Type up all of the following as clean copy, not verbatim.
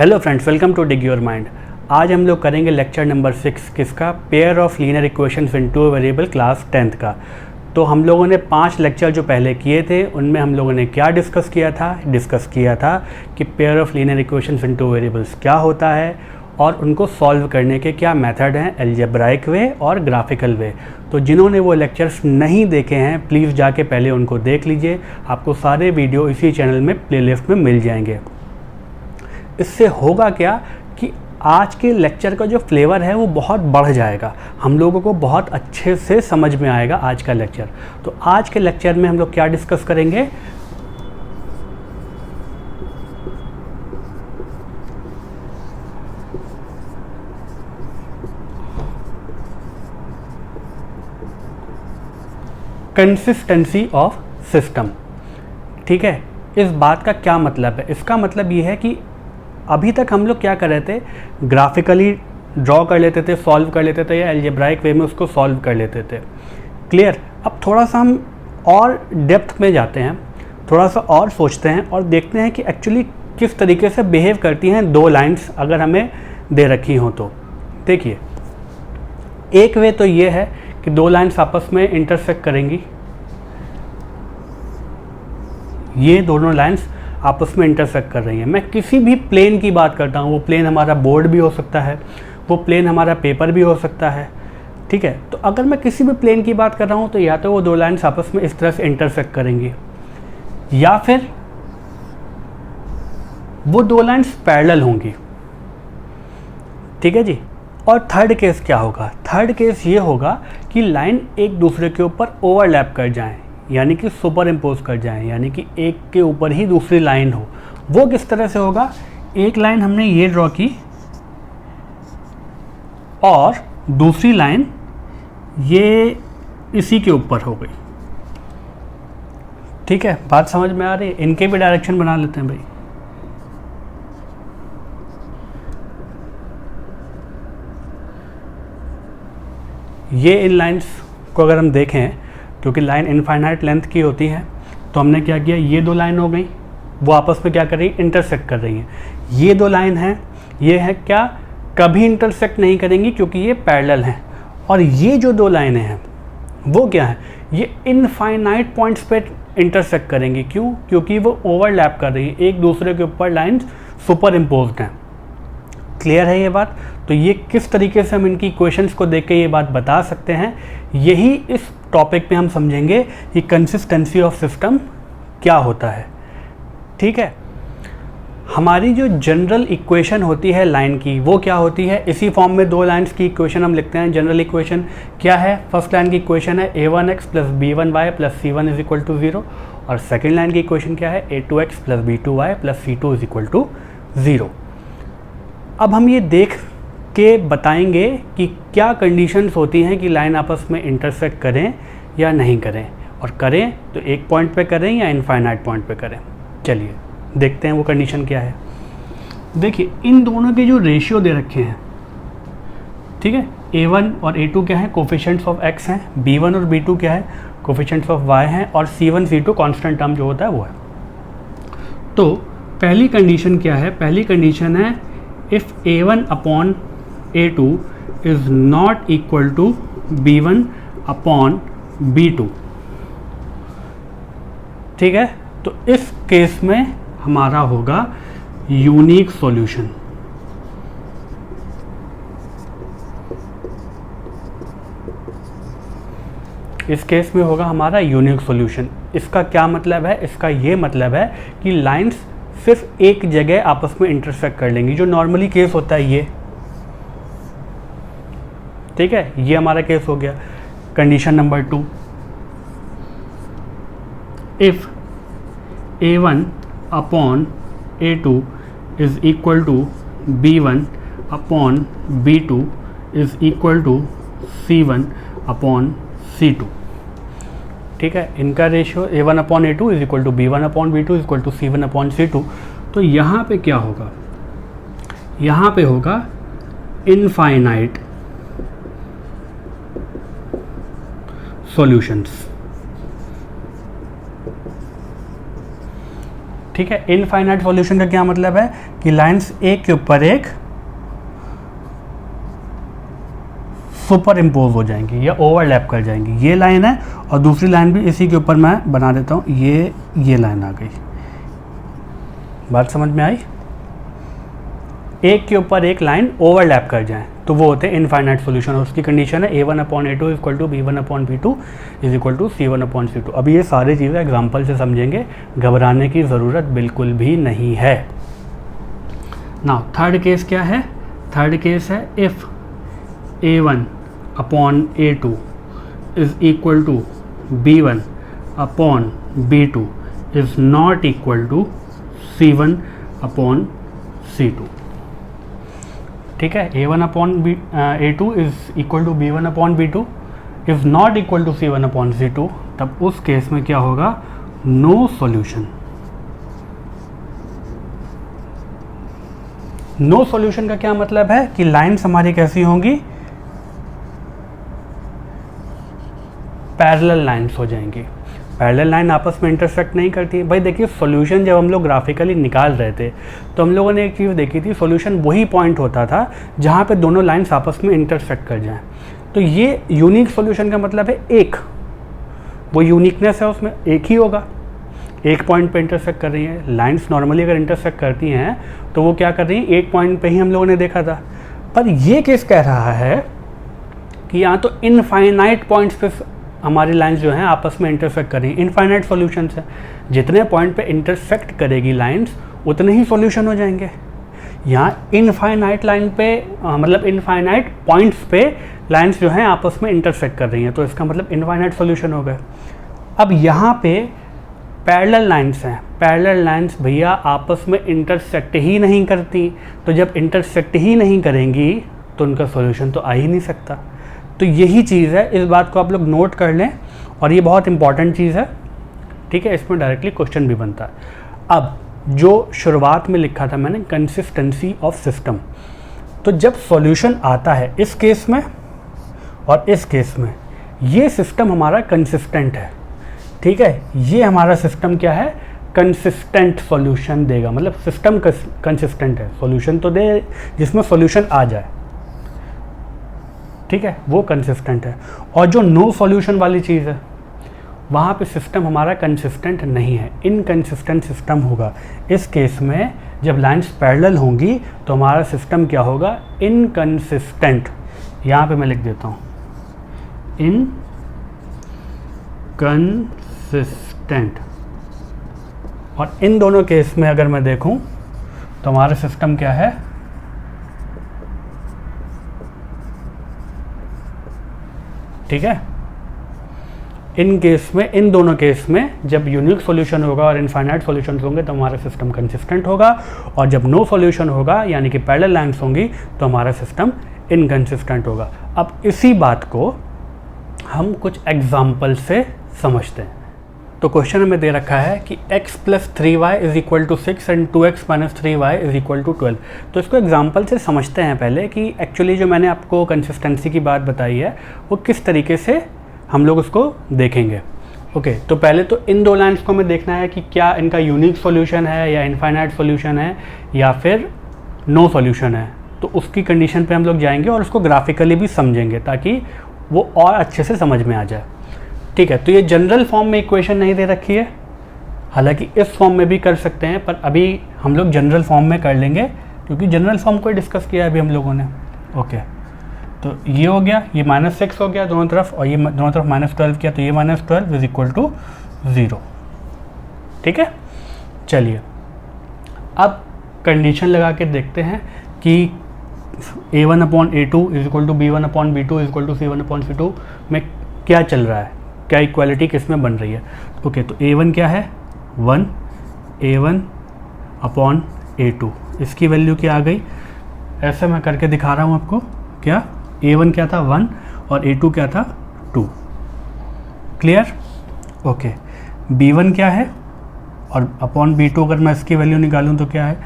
Hello friends, welcome to dig your mind. आज हम लोग करेंगे लेक्चर नंबर 6 किसका, pair of linear equations in two variable class 10th का। तो हम लोगों ने 5 लेक्चर जो पहले किए थे उनमें हम लोगों ने क्या डिस्कस किया था कि pair of linear equations in two variables क्या होता है और उनको सॉल्व करने के क्या मेथड हैं, अलजेब्राइक वे और ग्राफिकल वे। तो जिन्होंने वो लेक्चर्स नहीं देखे हैं प्लीज़ जाके पहले उनको देख लीजिए। आपको सारे वीडियो इसी चैनल में प्लेलिस्ट में मिल जाएंगे। इससे होगा क्या कि आज के लेक्चर का जो फ्लेवर है वो बहुत बढ़ जाएगा, हम लोगों को बहुत अच्छे से समझ में आएगा आज का लेक्चर। तो आज के लेक्चर में हम लोग क्या डिस्कस करेंगे, कंसिस्टेंसी ऑफ सिस्टम। ठीक है, इस बात का क्या मतलब है? इसका मतलब ये है कि अभी तक हम लोग क्या कर रहे थे, ग्राफिकली ड्रॉ कर लेते थे, सॉल्व कर लेते थे या अलजेब्राइक वे में उसको सॉल्व कर लेते थे। क्लियर? अब थोड़ा सा हम और डेप्थ में जाते हैं, थोड़ा सा और सोचते हैं और देखते हैं कि एक्चुअली किस तरीके से बिहेव करती हैं दो लाइंस अगर हमें दे रखी हों। तो देखिए, एक वे तो ये है कि दो लाइंस आपस में इंटरसेक्ट करेंगी, ये दोनों लाइंस आपस में इंटरसेक्ट कर रही हैं। मैं किसी भी प्लेन की बात करता हूँ, वो प्लेन हमारा बोर्ड भी हो सकता है, वो प्लेन हमारा पेपर भी हो सकता है। ठीक है, तो अगर मैं किसी भी प्लेन की बात कर रहा हूँ तो या तो वो दो लाइंस आपस में इस तरह से इंटरसेक्ट करेंगी या फिर वो दो लाइंस पैरेलल होंगी। ठीक है जी। और थर्ड केस क्या होगा? थर्ड केस ये होगा कि लाइन एक दूसरे के ऊपर ओवरलैप कर जाएं, यानी कि सुपर इम्पोज कर जाएं, यानी कि एक के ऊपर ही दूसरी लाइन हो। वो किस तरह से होगा? एक लाइन हमने ये ड्रॉ की और दूसरी लाइन ये इसी के ऊपर हो गई। ठीक है, बात समझ में आ रही है? इनके भी डायरेक्शन बना लेते हैं भाई। ये इन लाइंस को अगर हम देखें, क्योंकि लाइन इनफाइनाइट लेंथ की होती है, तो हमने क्या किया, ये दो लाइन हो गई, वो आपस में क्या कर रही है, इंटरसेक्ट कर रही हैं। ये दो लाइन हैं, ये है क्या, कभी इंटरसेक्ट नहीं करेंगी क्योंकि ये पैरेलल हैं। और ये जो दो लाइनें हैं वो क्या है, ये इनफाइनाइट पॉइंट्स पे इंटरसेक्ट करेंगी। क्यों? क्योंकि वो ओवरलैप कर रही है, एक दूसरे के ऊपर लाइन्स सुपर इम्पोज्ड हैं। क्लियर है ये बात? तो ये किस तरीके से हम इनकी इक्वेशंस को देख के ये बात बता सकते हैं, यही इस टॉपिक पे हम समझेंगे कि कंसिस्टेंसी ऑफ सिस्टम क्या होता है। ठीक है, हमारी जो जनरल इक्वेशन होती है लाइन की वो क्या होती है, इसी फॉर्म में दो लाइंस की इक्वेशन हम लिखते हैं। जनरल इक्वेशन क्या है? फर्स्ट लाइन की इक्वेशन है a1x plus b1y plus c1 is equal to 0 और सेकेंड लाइन की इक्वेशन क्या है, a2x plus b2y plus c2 is equal to 0। अब हम ये देख के बताएंगे कि क्या कंडीशंस होती हैं कि लाइन आपस में इंटरसेक्ट करें या नहीं करें, और करें तो एक पॉइंट पे करें या इनफाइनाइट पॉइंट पे करें। चलिए देखते हैं वो कंडीशन क्या है। देखिए, इन दोनों के जो रेशियो दे रखे हैं, ठीक है, a1 और a2 क्या है, कोफिशिएंट्स ऑफ x हैं, b1 और b2 क्या है, कोफिशिएंट्स ऑफ y हैं, और c1 c2 कांस्टेंट टर्म जो होता है वो है। तो पहली कंडीशन क्या है? पहली कंडीशन है if a1 upon a2 is not equal to b1 upon b2। ठीक है, तो इस केस में हमारा होगा यूनिक सॉल्यूशन। इस केस में होगा हमारा यूनिक सॉल्यूशन। इसका क्या मतलब है? इसका ये मतलब है कि लाइंस सिर्फ एक जगह आपस में इंटरसेक्ट कर लेंगी, जो नॉर्मली केस होता है ये। ठीक है, ये हमारा केस हो गया। Condition number 2, if a1 upon a2 is equal to b1 upon b2 is equal to c1 upon c2। ठीक है, इनका ratio a1 upon a2 is equal to b1 upon b2 is equal to c1 upon c2। तो यहाँ पे क्या होगा? यहाँ पे होगा इनफाइनाइट सॉल्यूशंस। ठीक है, इनफाइनाइट सॉल्यूशन का क्या मतलब है कि लाइंस एक के ऊपर एक सुपर इम्पोज हो जाएंगी या ओवरलैप कर जाएंगी। ये लाइन है और दूसरी लाइन भी इसी के ऊपर मैं बना देता हूँ, ये लाइन आ गई। बात समझ में आई? एक के ऊपर एक लाइन ओवरलैप कर जाए तो वो होते हैं इनफाइनाइट सॉल्यूशन, और उसकी कंडीशन है a1/a2 equal to b1/b2 is equal to c1/c2। अब ये सारी चीज़ें एग्जाम्पल से समझेंगे, घबराने की ज़रूरत बिल्कुल भी नहीं है। नाउ थर्ड केस क्या है? थर्ड केस है if a1/a2 is equal to b1/b2 is not equal to c1/c2। ठीक है, a1/a2 is equal to b1/b2 is not equal to c1/c2, तब उस केस में क्या होगा? No solution. नो सॉल्यूशन का क्या मतलब है कि लाइन्स हमारी कैसी होंगी? पैरेलल लाइन्स हो जाएंगी। पैरेलल लाइन आपस में इंटरसेक्ट नहीं करती। भाई देखिए, सॉल्यूशन जब हम लोग ग्राफिकली निकाल रहे थे तो हम लोगों ने एक चीज़ देखी थी, सॉल्यूशन वही पॉइंट होता था जहाँ पे दोनों लाइन्स आपस में इंटरसेक्ट कर जाएं। तो ये यूनिक सॉल्यूशन का मतलब है एक, वो यूनिकनेस है उसमें एक ही होगा, एक पॉइंट पे इंटरसेक्ट कर रही हैं। लाइन्स नॉर्मली अगर इंटरसेक्ट करती हैं तो वो क्या कर रही हैं? एक पॉइंट पे ही हम लोगों ने देखा था। पर ये केस कह रहा है कि यहाँ तो इनफाइनाइट पॉइंट्स पे हमारी लाइंस जो हैं आपस में इंटरसेक्ट कर रही हैं। इनफाइनाइट सॉल्यूशन है, जितने पॉइंट पे इंटरसेक्ट करेगी लाइंस उतने ही सॉल्यूशन हो जाएंगे। यहाँ इनफाइनाइट लाइन पे मतलब इनफाइनाइट पॉइंट्स पे लाइंस जो हैं आपस में इंटरसेक्ट कर रही हैं, तो इसका मतलब इनफाइनाइट सॉल्यूशन हो गए। अब यहाँ पे पैरेलल लाइंस हैं, पैरेलल लाइंस भैया आपस में इंटरसेक्ट ही नहीं करती, तो जब इंटरसेक्ट ही नहीं करेंगी तो उनका सॉल्यूशन तो आ ही नहीं सकता। तो यही चीज़ है, इस बात को आप लोग नोट कर लें और ये बहुत इंपॉर्टेंट चीज़ है। ठीक है, इसमें डायरेक्टली क्वेश्चन भी बनता है। अब जो शुरुआत में लिखा था मैंने कंसिस्टेंसी ऑफ सिस्टम, तो जब सॉल्यूशन आता है इस केस में और इस केस में, ये सिस्टम हमारा कंसिस्टेंट है। ठीक है, ये हमारा सिस्टम क्या है? कंसिस्टेंट सॉल्यूशन देगा, मतलब सिस्टम कंसिस्टेंट है, सॉल्यूशन तो दे जिसमें सॉल्यूशन आ जाए। ठीक है, वो कंसिस्टेंट है। और जो नो सॉल्यूशन वाली चीज़ है वहाँ पे सिस्टम हमारा कंसिस्टेंट नहीं है, इनकंसिस्टेंट सिस्टम होगा। इस केस में जब लाइंस पैरेलल होंगी तो हमारा सिस्टम क्या होगा? इनकंसिस्टेंट। यहाँ पे मैं लिख देता हूँ इनकंसिस्टेंट। और इन दोनों केस में अगर मैं देखूँ तो हमारा सिस्टम क्या है? ठीक है, इन केस में, इन दोनों केस में जब यूनिक सॉल्यूशन होगा और इनफाइनाइट सॉल्यूशन होंगे तो हमारा सिस्टम कंसिस्टेंट होगा, और जब नो सॉल्यूशन होगा यानी कि पैरेलल लाइंस होंगी तो हमारा सिस्टम इनकंसिस्टेंट होगा। अब इसी बात को हम कुछ एग्जाम्पल से समझते हैं। तो क्वेश्चन में दे रखा है कि x + 3y is equal to 6 and 2x - 3y is equal to 12। तो इसको एग्जाम्पल से समझते हैं पहले कि एक्चुअली जो मैंने आपको कंसिस्टेंसी की बात बताई है वो किस तरीके से हम लोग उसको देखेंगे। ओके, तो पहले तो इन दो लाइन्स को हमें देखना है कि क्या इनका यूनिक सॉल्यूशन है या इनफाइनाइट सॉल्यूशन है या फिर नो सॉल्यूशन है। तो उसकी कंडीशन पे हम लोग जाएंगे और उसको ग्राफिकली भी समझेंगे ताकि वो और अच्छे से समझ में आ जाए। ठीक है, तो ये जनरल फॉर्म में इक्वेशन नहीं दे रखी है, हालांकि इस फॉर्म में भी कर सकते हैं, पर अभी हम लोग जनरल फॉर्म में कर लेंगे क्योंकि जनरल फॉर्म को डिस्कस किया है अभी हम लोगों ने। ओके, तो ये हो गया, ये -6 हो गया दोनों तरफ, और ये दोनों तरफ -12 किया, तो ये -12 इज इक्वल टू 0। ठीक है, चलिए अब कंडीशन लगा के देखते हैं कि a1/a2 is equal to b1/b2 is equal to c1/c2 में क्या चल रहा है, क्या इक्वालिटी किस में बन रही है। ओके, तो a1 क्या है? 1, a1/a2, इसकी वैल्यू क्या आ गई? ऐसे मैं करके दिखा रहा हूँ आपको। क्या a1 क्या था? 1 और a2 क्या था? 2। क्लियर? ओके, b1 क्या है? और अपॉन b2 अगर मैं इसकी वैल्यू निकालूँ तो क्या है?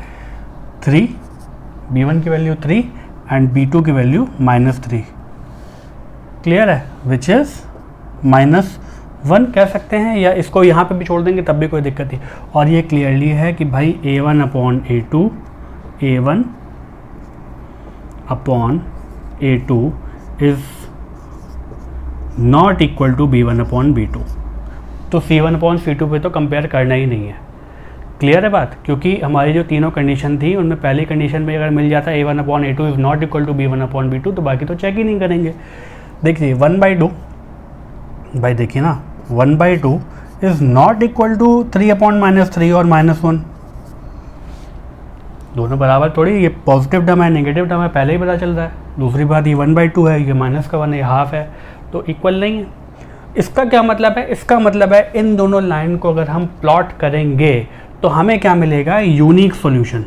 3। b1 की वैल्यू 3 एंड b2 की वैल्यू -3। क्लियर है? विच इज़ 1 कह सकते हैं, या इसको यहाँ पे भी छोड़ देंगे तब भी कोई दिक्कत नहीं। और ये क्लियरली है कि भाई A1 upon A2 A1 upon A2 is not equal to B1 upon B2। तो C1 अपॉन C2 पे तो कंपेयर करना ही नहीं है। क्लियर है बात, क्योंकि हमारी जो तीनों कंडीशन थी उनमें पहली कंडीशन में अगर मिल जाता A1 upon A2 is not equal to B1 upon B2 तो बाकी तो चेक ही नहीं करेंगे। देखिए 1/2, भाई देखिए ना 1/2 is not equal to 3 upon -3 और -1। दोनों बराबर थोड़ी, ये पॉजिटिव टर्म है नेगेटिव टर्म है पहले ही पता चल रहा है। दूसरी बात ये 1/2 है, ये माइनस का 1 है, हाफ है, तो इक्वल नहीं है। इसका क्या मतलब है? इसका मतलब है इन दोनों लाइन को अगर हम प्लॉट करेंगे तो हमें क्या मिलेगा? Unique solution.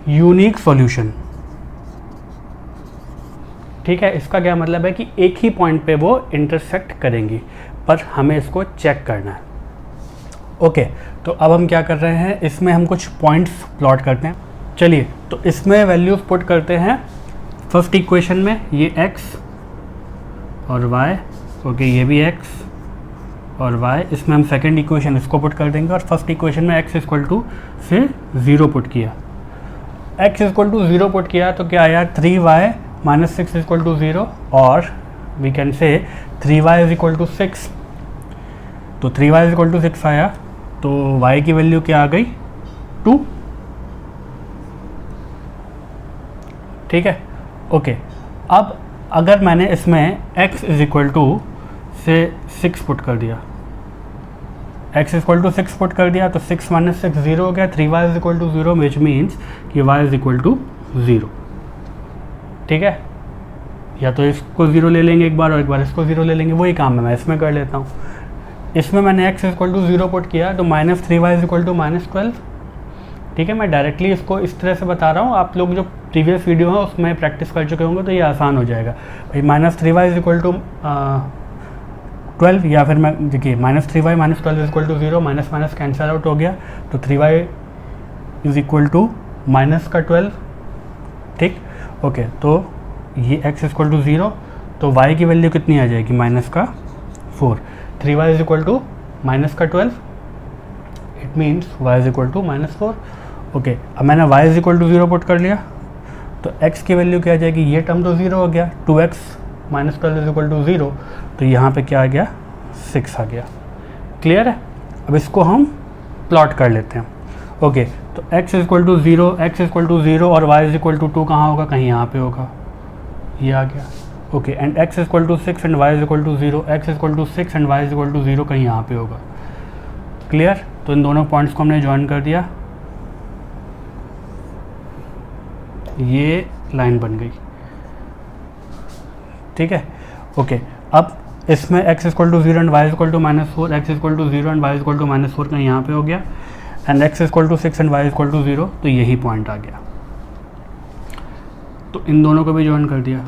यूनिक सॉल्यूशन, ठीक है। इसका क्या मतलब है कि एक ही पॉइंट पे वो इंटरसेक्ट करेंगी, पर हमें इसको चेक करना है। ओके, तो अब हम क्या कर रहे हैं, इसमें हम कुछ पॉइंट्स प्लॉट करते हैं। चलिए, तो इसमें वैल्यूज पुट करते हैं। फर्स्ट इक्वेशन में ये x और y, ओके ये भी x और y, इसमें हम सेकंड इक्वेशन इसको पुट कर देंगे। और फर्स्ट इक्वेशन में x इक्वल टू से 0 पुट किया, x इक्वल टू 0 पुट किया तो क्या आया? 3y माइनस 6 इक्वल टू 0, और we can say 3y is equal to 6। तो 3y इज इक्वल टू 6 आया, तो y की वैल्यू क्या आ गई? 2। ठीक है, ओके। अब अगर मैंने इसमें x इज इक्वल टू से 6 पुट कर दिया, x इक्वल टू 6 पुट कर दिया तो 6 माइनस 6 0 हो गया। 3y is equal to 0 which means कि y इज इक्वल टू 0। ठीक है, या तो इसको 0 ले लेंगे एक बार और एक बार इसको 0 ले लेंगे, वही काम है, मैं इसमें कर लेता हूँ। इसमें मैंने x इक्वल टू 0 पुट किया तो minus 3y is equal to -12। ठीक है, मैं डायरेक्टली इसको इस तरह से बता रहा हूँ, आप लोग जो प्रीवियस वीडियो है उसमें प्रैक्टिस कर चुके होंगे तो ये आसान हो जाएगा। भाई -3y इज इक्वल टू 12, या फिर मैं देखिए -3y minus 12 is equal to 0, minus minus cancel out हो गया, तो 3y is equal to minus का 12। ठीक, ओके, तो ये x इक्वल टू 0, तो y की वैल्यू कितनी आ जाएगी? माइनस का 4। 3y is equal to minus का 12, it means y is equal to -4। Okay, अब मैंने y is equal to 0 put कर लिया, तो x की वैल्यू क्या आ जाएगी? ये टर्म तो 0 हो गया, 2x minus 12 is equal to 0, तो यहाँ पे क्या आ गया? 6 आ गया। क्लियर है? अब इसको हम प्लॉट कर लेते हैं। ओके, तो x equal to 0, x equal to 0 और y इज इक्वल टू 2 कहाँ होगा? कहीं यहाँ पे होगा, ये आ गया। Okay, and x equal to 6 and y is equal to 0, x equal to 6 and y is equal to 0 कहीं यहाँ पे होगा। क्लियर? तो इन दोनों पॉइंट्स को हमने ज्वाइन कर दिया, ये लाइन बन गई। ठीक है, ओके। अब इसमें x equal to 0 and y equal to -4, x equal to 0 and y equal to -4 कहीं यहाँ पे हो गया, and x equal to 6 and y equal to 0, तो यही पॉइंट आ गया। तो इन दोनों को भी ज्वाइन कर दिया,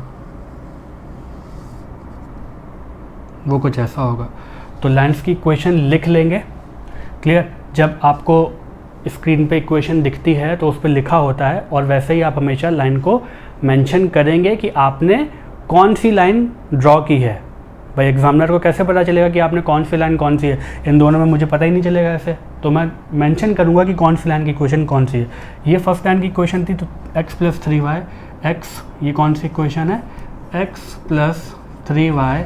वो कुछ ऐसा होगा। तो लाइन्स की इक्वेशन लिख लेंगे। क्लियर? जब आपको स्क्रीन पे इक्वेशन दिखती है तो उस पर लिखा होता है, और वैसे ही आप हमेशा लाइन को मेंशन करेंगे कि आपने कौन सी लाइन ड्रॉ की है। भाई एग्जामिनर को कैसे पता चलेगा कि आपने कौन सी लाइन कौन सी है? इन दोनों में मुझे पता ही नहीं चलेगा ऐसे, तो मैं मेंशन करूँगा कि कौन सी लाइन की इक्वेशन कौन सी है। ये फर्स्ट लाइन की इक्वेशन थी, तो x प्लस 3y, x ये कौन सी इक्वेशन है? x plus 3y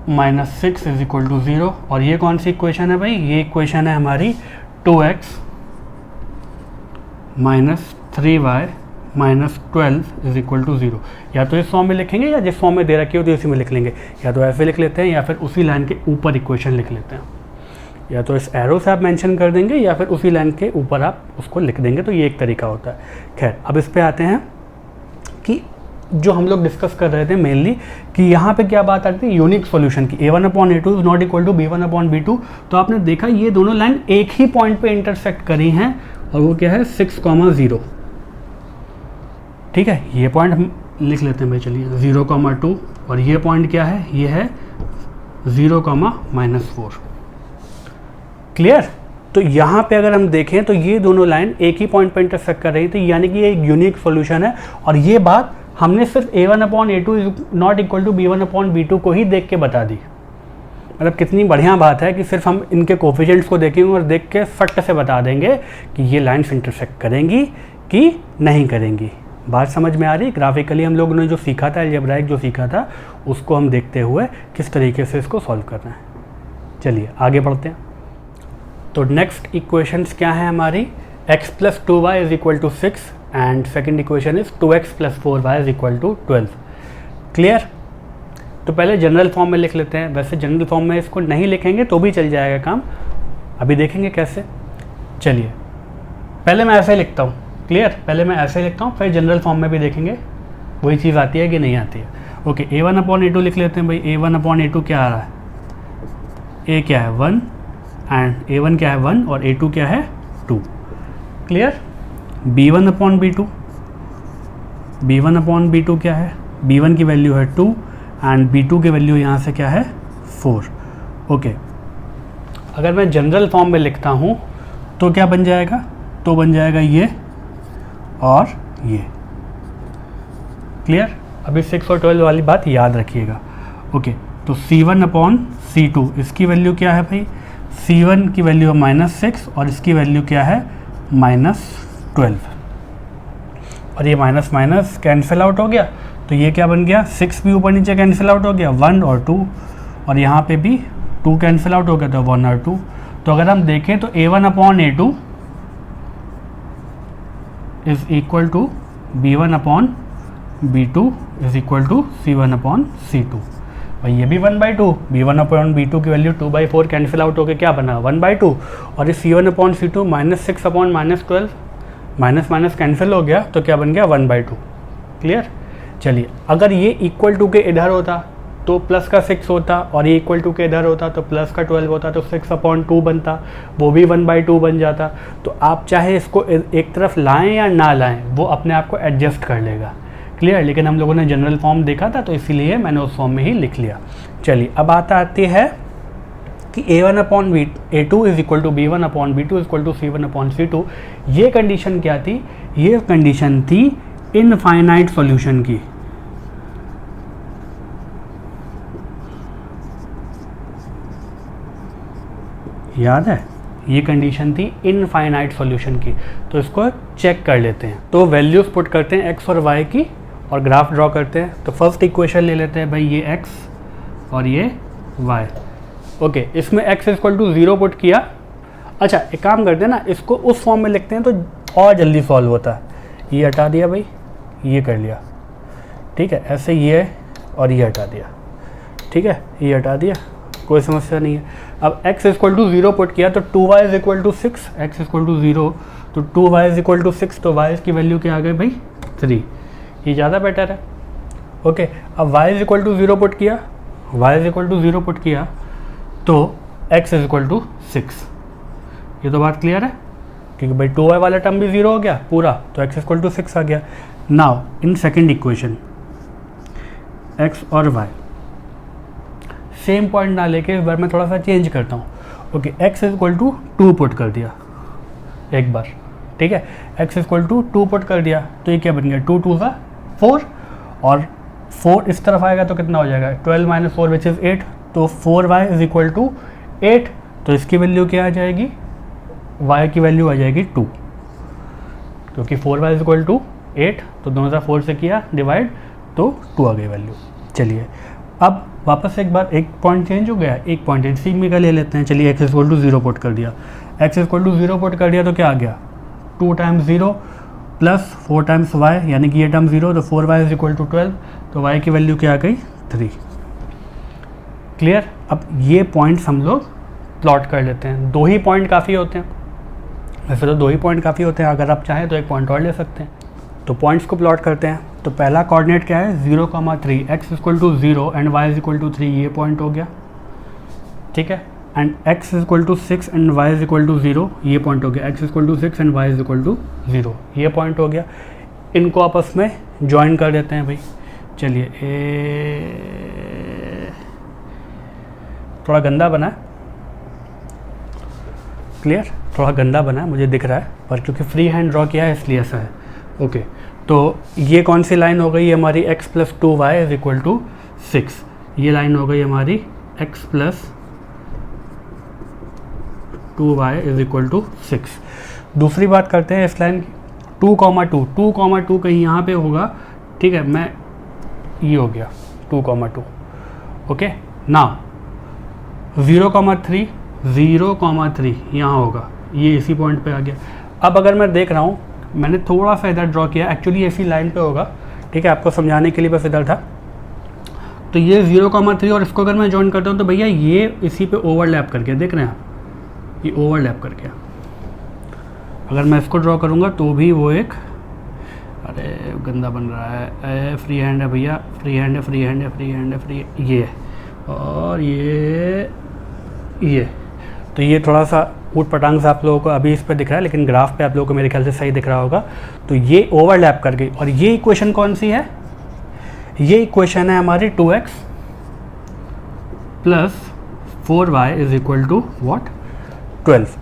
minus 6 is equal to 0, और ये कौन सी इक्वेशन है भाई? ये इक्वेशन है हमारी 2x minus 3y minus 12 is equal to 0। या तो इस फॉर्म में लिखेंगे, या जिस फॉर्म में दे रखी हो तो इसी में लिख लेंगे, या तो ऐसे लिख लेते हैं, या फिर उसी लाइन के ऊपर इक्वेशन लिख लेते हैं। या तो इस एरो से आप मेंशन कर देंगे, या फिर उसी लाइन के ऊपर आप उसको लिख देंगे, तो ये एक तरीका होता है। खैर, अब इस पे आते हैं कि जो हम लोग डिस्कस कर रहे थे मेनली, कि यहाँ पे क्या बात आती है? यूनिक सॉल्यूशन की। A1 upon A2 is not equal to B1 upon B2। तो आपने देखा ये दोनों लाइन एक ही पॉइंट पे इंटरसेक्ट करी हैं, और वो क्या है? 6,0। ठीक है, ये पॉइंट हम लिख लेते हैं भाई, चलिए 0,2, और ये पॉइंट क्या है? ये है 0,-4। क्लियर? तो यहाँ पे अगर हम देखें तो ये दोनों लाइन एक ही पॉइंट पर इंटरसेक्ट कर रही थी, यानी कि ये एक यूनिक सॉल्यूशन है, और ये बात हमने सिर्फ a1/a2 is not equal to b1/b2 को ही देख के बता दी। मतलब कितनी बढ़िया बात है कि सिर्फ हम इनके कोफिशिएंट्स को देखेंगे और देख के फट से बता देंगे कि ये लाइन्स इंटरसेक्ट करेंगी कि नहीं करेंगी। बात समझ में आ रही? ग्राफिकली हम लोगों ने जो सीखा था, अलजेब्राइक जो सीखा था, उसको हम देखते हुए किस तरीके से इसको सॉल्व करना है। चलिए आगे बढ़ते हैं। तो नेक्स्ट इक्वेशंस क्या है हमारी? x + 2y = 6 and second equation is 2x + 4y = 12। Clear? तो पहले जनरल फॉर्म में लिख लेते हैं। वैसे जनरल फॉर्म में इसको नहीं लिखेंगे तो भी चल जाएगा काम, अभी देखेंगे कैसे। चलिए पहले मैं ऐसे लिखता हूँ। क्लियर? पहले मैं ऐसे लिखता हूँ, फिर जनरल फॉर्म में भी देखेंगे वही चीज़ आती है कि नहीं आती है। ओके, a1/a2 लिख लेते हैं भाई। a1/a2 क्या आ रहा है? a क्या है 1 एंड a1 क्या है 1 और a2 क्या है 2। क्लियर? b1/b2 क्या है? b1 की वैल्यू है 2 एंड b2 की वैल्यू यहाँ से क्या है 4। ओके, अगर मैं जनरल फॉर्म में लिखता हूँ तो क्या बन जाएगा? तो बन जाएगा ये और ये। क्लियर? अभी 6 और 12 वाली बात याद रखिएगा। ओके, तो c1/c2 इसकी वैल्यू क्या है भाई? c1 की वैल्यू है -6 और इसकी वैल्यू क्या है -12। और ये माइनस माइनस कैंसिल आउट हो गया, तो ये क्या बन गया? 6 भी ऊपर नीचे कैंसिल आउट हो गया, 1 और 2, और यहाँ पे भी 2 कैंसिल आउट हो गया, तो 1 और 2। तो अगर हम देखें तो a1/a2 is equal to b1/b2 is equal to c1/c2। भाई ये भी 1/2, b1/b2 की वैल्यू 2/4 कैंसिल आउट होकर क्या बना 1/2, और ये c1/c2 -6/-12 माइनस माइनस कैंसिल हो गया, तो क्या बन गया 1/2। क्लियर? चलिए, अगर ये इक्वल टू के इधर होता तो प्लस का 6 होता, और ये इक्वल टू के इधर होता तो प्लस का 12 होता, तो 6/2 बनता, वो भी 1/2 बन जाता। तो आप चाहे इसको एक तरफ लाएं या ना लाएं, वो अपने आप को एडजस्ट कर लेगा। क्लियर? लेकिन हम लोगों ने जनरल फॉर्म देखा था तो इसीलिए मैंने उस फॉर्म में ही लिख लिया। चलिए, अब आती है कि a1/a2 is equal to b1/b2 is equal to c1/c2। ये कंडीशन क्या थी? ये कंडीशन थी इनफाइनाइट सॉल्यूशन की। याद है? ये कंडीशन थी इनफाइनाइट सॉल्यूशन की। तो इसको चेक कर लेते हैं। तो वैल्यूज पुट करते हैं x और y की और ग्राफ ड्रॉ करते हैं। तो फर्स्ट इक्वेशन ले लेते हैं भाई, ये x और ये y। ओके, इसमें x इक्वल टू 0 पुट किया। अच्छा, एक काम करते हैं ना, इसको उस फॉर्म में लिखते हैं तो और जल्दी सॉल्व होता है। ये हटा दिया भाई, ये कर लिया, ठीक है। ऐसे ये और ये हटा दिया, ठीक है, ये हटा दिया, कोई समस्या नहीं है। अब x इक्वल टू 0 पुट किया तो 2y is equal to 6, x equal to 0 तो 2y इज इक्वल टू 6, तो y की वैल्यू क्या आ गई भाई 3। ये ज़्यादा बेटर है। ओके, अब y is equal to 0 put किया, y is equal to 0 put किया तो x इज इक्वल टू 6। ये तो बात क्लियर है, क्योंकि भाई 2y वाला टर्म भी 0 हो गया पूरा, तो x इक्वल टू 6 आ गया। Now in second equation x और y सेम पॉइंट ना लेके इस बार मैं थोड़ा सा चेंज करता हूँ। Okay, x equal to 2 put कर दिया एक बार, ठीक है, x इक्वल टू 2 पुट कर दिया तो ये क्या बन गया 2 2 का 4, और 4 इस तरफ आएगा तो कितना हो जाएगा 12 माइनस 4 विच इज़ 8, तो 4y इज इक्वल टू 8, तो इसकी वैल्यू क्या आ जाएगी, y की वैल्यू आ जाएगी 2, क्योंकि 4y इज इक्वल टू 8, तो दोनों तरफ 4 से किया डिवाइड तो 2 आ गई वैल्यू। चलिए, अब वापस एक बार एक पॉइंट चेंज हो गया, एक पॉइंट इसी में का ले लेते हैं। चलिए, x इक्वल टू 0 पुट कर दिया, x इक्वल टू 0 पुट कर दिया तो क्या आ गया 2 टाइम्स 0 प्लस 4 टाइम्स y, यानी कि ये टर्म 0, तो 4y इज इक्वल टू 12, तो y की वैल्यू क्या आ गई 3। क्लियर? अब ये पॉइंट्स हम लोग प्लॉट कर लेते हैं। 2 ही पॉइंट काफ़ी होते हैं, वैसे तो 2 ही पॉइंट काफ़ी होते हैं, अगर आप चाहें तो एक पॉइंट और ले सकते हैं। तो पॉइंट्स को प्लॉट करते हैं। तो पहला कोऑर्डिनेट क्या है 0,3, x equal to 0 and y equal to 3, ये पॉइंट हो गया, ठीक है, and x equal to 6 and y equal to 0, ये पॉइंट हो गया, x equal to 6 and y equal to 0, ये पॉइंट हो गया। इनको आपस में ज्वाइन कर देते हैं भाई। चलिए, थोड़ा गंदा बना है, क्लियर, थोड़ा गंदा बना है मुझे दिख रहा है, पर क्योंकि फ्री हैंड ड्रॉ किया है इसलिए ऐसा है। ओके, तो ये कौन सी लाइन हो गई हमारी x plus 2y is equal to 6, ये लाइन हो गई हमारी x plus 2y is equal to 6। दूसरी बात करते हैं इस लाइन की, 2,2 कहीं यहाँ पे होगा, ठीक है, मैं ये हो गया 2,2, ओके। नाउ 0,3 यहाँ होगा, ये इसी पॉइंट पे आ गया। अब अगर मैं देख रहा हूँ, मैंने थोड़ा सा इधर ड्रॉ किया, एक्चुअली इसी लाइन पे होगा, ठीक है, आपको समझाने के लिए बस इधर था। तो ये 0,3 और इसको अगर मैं ज्वाइन करता हूँ तो भैया ये इसी पे ओवरलैप करके, देख रहे हैं आप, ये ओवरलैप करके अगर मैं इसको ड्रॉ करूँगा तो भी वो एक, अरे गंदा बन रहा है, फ्री हैंड है भैया, फ्री हैंड है, फ्री हैंड है, फ्री हैंड है, फ्री, ये और ये तो ये थोड़ा सा ऊट पटांग से आप लोगों को अभी इस पर दिख रहा है, लेकिन ग्राफ पे आप लोगों को मेरे ख्याल से सही दिख रहा होगा। तो ये ओवरलैप कर गई, और ये इक्वेशन कौन सी है, ये इक्वेशन है हमारी 2x plus 4y is equal to what, 12।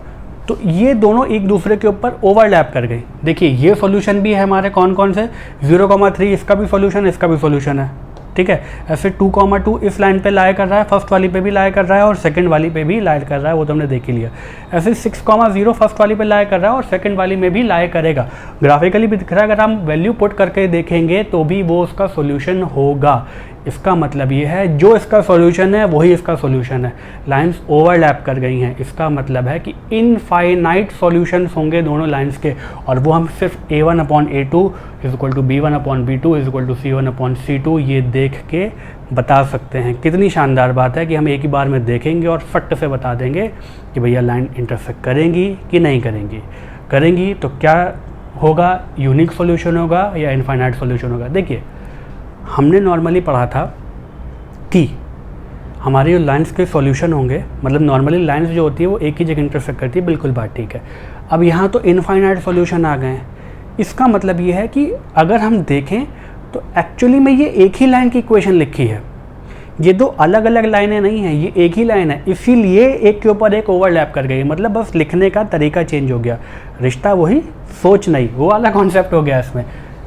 तो ये दोनों एक दूसरे के ऊपर ओवरलैप कर गई। देखिए ये सॉल्यूशन भी है हमारे, कौन कौन से, 0,3 इसका भी सॉल्यूशन, इसका भी सॉल्यूशन है, ठीक है। ऐसे 2,2 इस लाइन पे लाया कर रहा है, फर्स्ट वाली पे भी लाया कर रहा है और सेकंड वाली पे भी लाया कर रहा है, वो तो हमने देख ही लिया। ऐसे 6,0 फर्स्ट वाली पे लाया कर रहा है और सेकंड वाली में भी लाया करेगा, ग्राफिकली भी दिख रहा है। अगर हम वैल्यू पुट करके देखेंगे तो भी वो उसका सॉल्यूशन होगा। इसका मतलब ये है जो इसका सॉल्यूशन है वही इसका सॉल्यूशन है। लाइंस ओवरलैप कर गई हैं, इसका मतलब है कि इनफाइनाइट सॉल्यूशंस होंगे दोनों लाइंस के, और वो हम सिर्फ a1/a2 is equal to b1/b2 is equal to c1/c2 ये देख के बता सकते हैं। कितनी शानदार बात है कि हम एक ही बार में देखेंगे और फट से बता देंगे कि भैया लाइन इंटरसेक्ट करेंगी कि नहीं करेंगी। करेंगी तो क्या होगा, यूनिक सॉल्यूशन होगा या इनफाइनाइट सॉल्यूशन होगा। देखिए हमने नॉर्मली पढ़ा था कि हमारी जो लाइंस के सॉल्यूशन होंगे, मतलब नॉर्मली लाइंस जो होती है वो एक ही जगह इंटरसेक्ट करती है, बिल्कुल बात ठीक है। अब यहाँ तो इनफाइनाइट सॉल्यूशन आ गए हैं, इसका मतलब ये है कि अगर हम देखें तो एक्चुअली में ये एक ही लाइन की इक्वेशन लिखी है, ये दो अलग अलग लाइनें नहीं हैं, ये एक ही लाइन है, इसीलिए एक के ऊपर एक ओवरलैप कर गई। मतलब बस लिखने का तरीका चेंज हो गया, रिश्ता वही, सोच नहीं, वो वाला कॉन्सेप्ट हो गया इसमें।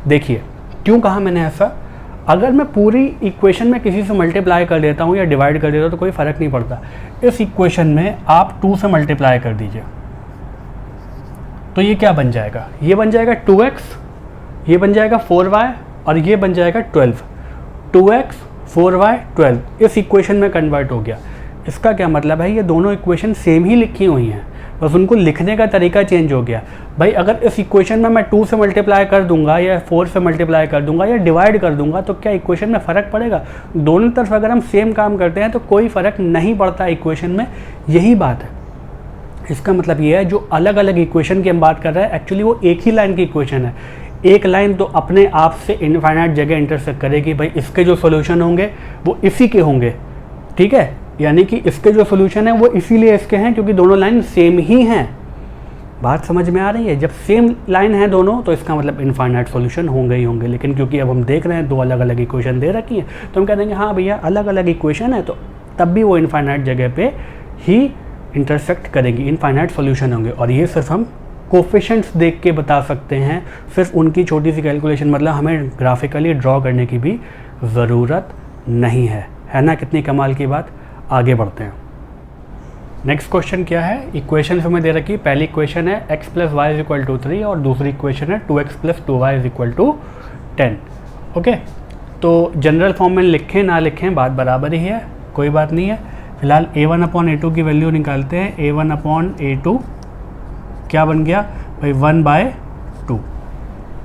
देखिए क्यों कहा मैंने ऐसा, अगर मैं पूरी इक्वेशन में किसी से मल्टीप्लाई कर देता हूँ या डिवाइड कर देता हूँ तो कोई फ़र्क नहीं पड़ता। इस इक्वेशन में आप 2 से मल्टीप्लाई कर दीजिए तो ये क्या बन जाएगा, ये बन जाएगा 2x, ये बन जाएगा 4y और ये बन जाएगा 12। 2x 4y 12 इस इक्वेशन में कन्वर्ट हो गया। इसका क्या मतलब है, ये दोनों इक्वेशन सेम ही लिखी हुई हैं, बस उनको लिखने का तरीका चेंज हो गया। भाई अगर इस इक्वेशन में मैं 2 से मल्टीप्लाई कर दूंगा या 4 से मल्टीप्लाई कर दूंगा या डिवाइड कर दूंगा तो क्या इक्वेशन में फ़र्क पड़ेगा? दोनों तरफ अगर हम सेम काम करते हैं तो कोई फ़र्क नहीं पड़ता इक्वेशन में, यही बात है। इसका मतलब ये है जो अलग अलग इक्वेशन की हम बात कर रहे हैं एक्चुअली वो एक ही लाइन की इक्वेशन है। एक लाइन तो अपने आप से इनफाइनाइट जगह इंटरसेक्ट करेगी, भाई इसके जो सोल्यूशन होंगे वो इसी के होंगे, ठीक है, यानी कि इसके जो सोल्यूशन है वो इसीलिए इसके हैं क्योंकि दोनों लाइन सेम ही हैं। बात समझ में आ रही है? जब सेम लाइन है दोनों तो इसका मतलब इनफाइनाइट सॉल्यूशन होंगे ही होंगे। लेकिन क्योंकि अब हम देख रहे हैं दो अलग अलग इक्वेशन दे रखी हैं तो हम कह देंगे हाँ भैया अलग अलग इक्वेशन है, तो तब भी वो इनफाइनाइट जगह पे ही इंटरसेक्ट करेंगी, इनफाइनाइट सॉल्यूशन होंगे। और ये सिर्फ हम कोफिशिएंट्स देख के बता सकते हैं, सिर्फ उनकी छोटी सी कैलकुलेशन, मतलब हमें ग्राफिकली ड्रॉ करने की भी ज़रूरत नहीं है ना? कितनी कमाल की बात। आगे बढ़ते हैं। नेक्स्ट क्वेश्चन क्या है, इक्वेशन हमें दे रखी है। पहली इक्वेशन है x plus y is equal to 3 और दूसरी इक्वेशन है 2x plus 2y is equal to 10। Okay, तो जनरल फॉर्म में लिखें ना लिखें बात बराबर ही है, कोई बात नहीं है। फिलहाल a1/a2 की वैल्यू निकालते हैं। a1/a2 क्या बन गया भाई, 1/2,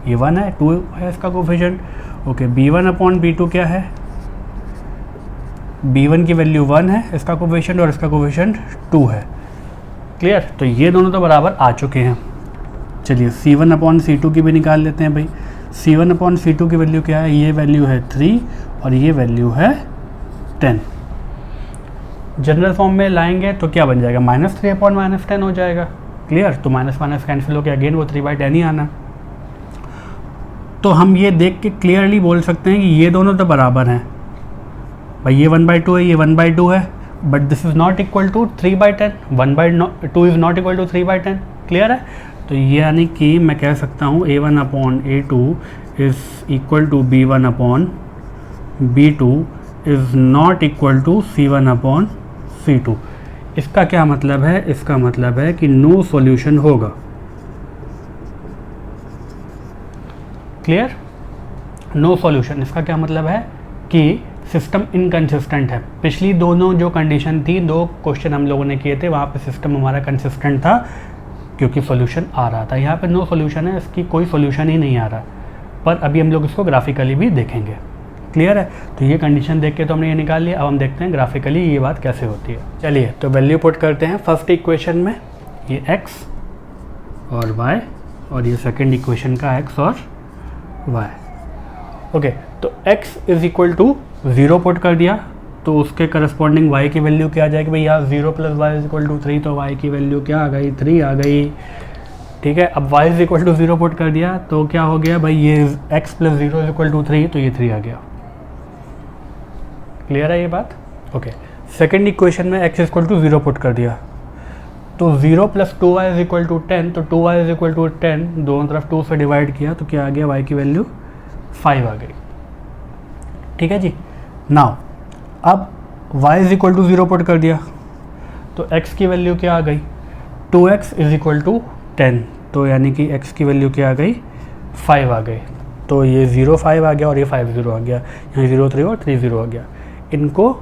ये 1 है, 2 है इसका कोफिशिएंट। ओके, b1/b2 क्या है, b1 की वैल्यू 1 है, इसका कोफिशिएंट और इसका कोफिशिएंट 2 है। क्लियर? तो ये दोनों तो बराबर आ चुके हैं। चलिए c1/c2 की भी निकाल लेते हैं भाई। c1/c2 की वैल्यू क्या है, ये वैल्यू है 3 और ये वैल्यू है 10। जनरल फॉर्म में लाएंगे तो क्या बन जाएगा, -3/-10 हो जाएगा। क्लियर? तो माइनस माइनस कैंसिल हो गया, अगेन वो 3/10 ही आना। तो हम ये देख के क्लियरली बोल सकते हैं कि ये दोनों तो बराबर हैं भाई, ये 1/2 है, ये 1/2 है, but this is not equal to 3/10, 1/2 is not equal to 3/10। Clear है? तो ये यानी कि मैं कह सकता हूँ a1/a2 is equal to B1 upon B2 is not equal to C1 upon C2। इसका क्या मतलब है? इसका मतलब है कि नो सॉल्यूशन होगा। क्लियर? नो सॉल्यूशन, इसका क्या मतलब है कि सिस्टम इनकंसिस्टेंट है। पिछली दोनों जो कंडीशन थी, 2 क्वेश्चन हम लोगों ने किए थे, वहाँ पे सिस्टम हमारा कंसिस्टेंट था क्योंकि सॉल्यूशन आ रहा था। यहाँ पे नो सॉल्यूशन है, इसकी कोई सॉल्यूशन ही नहीं आ रहा, पर अभी हम लोग इसको ग्राफिकली भी देखेंगे। क्लियर है? तो ये कंडीशन देख के तो हमने ये निकाल लिया। अब हम देखते हैं ग्राफिकली ये बात कैसे होती है। चलिए तो वैल्यू पुट करते हैं फर्स्ट इक्वेशन में, ये x और y, और ये सेकेंड इक्वेशन का x और y। ओके, तो x is equal to 0 put कर दिया, तो उसके करस्पॉन्डिंग y की वैल्यू क्या आ जाएगी भाई? यहाँ 0 + y इज इक्वल टू 3, तो y की वैल्यू क्या आ गई? 3 आ गई। ठीक है, अब y is equal to 0 put कर दिया तो क्या हो गया भाई? ये x + 0 इज इक्वल टू 3, तो ये 3 आ गया। क्लियर है ये बात? ओके, सेकेंड इक्वेशन में x इक्वल टू 0 पुट कर दिया, तो 0 + 2y इज इक्वल टू 10, तो 2y इज इक्वल टू 10, दोनों तरफ 2 से डिवाइड किया तो क्या आ गया? y की वैल्यू 5 आ गई। ठीक है जी। नाउ अब y is equal to 0 put कर दिया, तो x की वैल्यू क्या आ गई? 2x इज इक्वल टू 10, तो यानी कि x की वैल्यू क्या आ गई? 5 आ गई। तो ये 0 5 आ गया और ये 5 0 आ गया, यहाँ 0 3 और 3 0 आ गया। इनको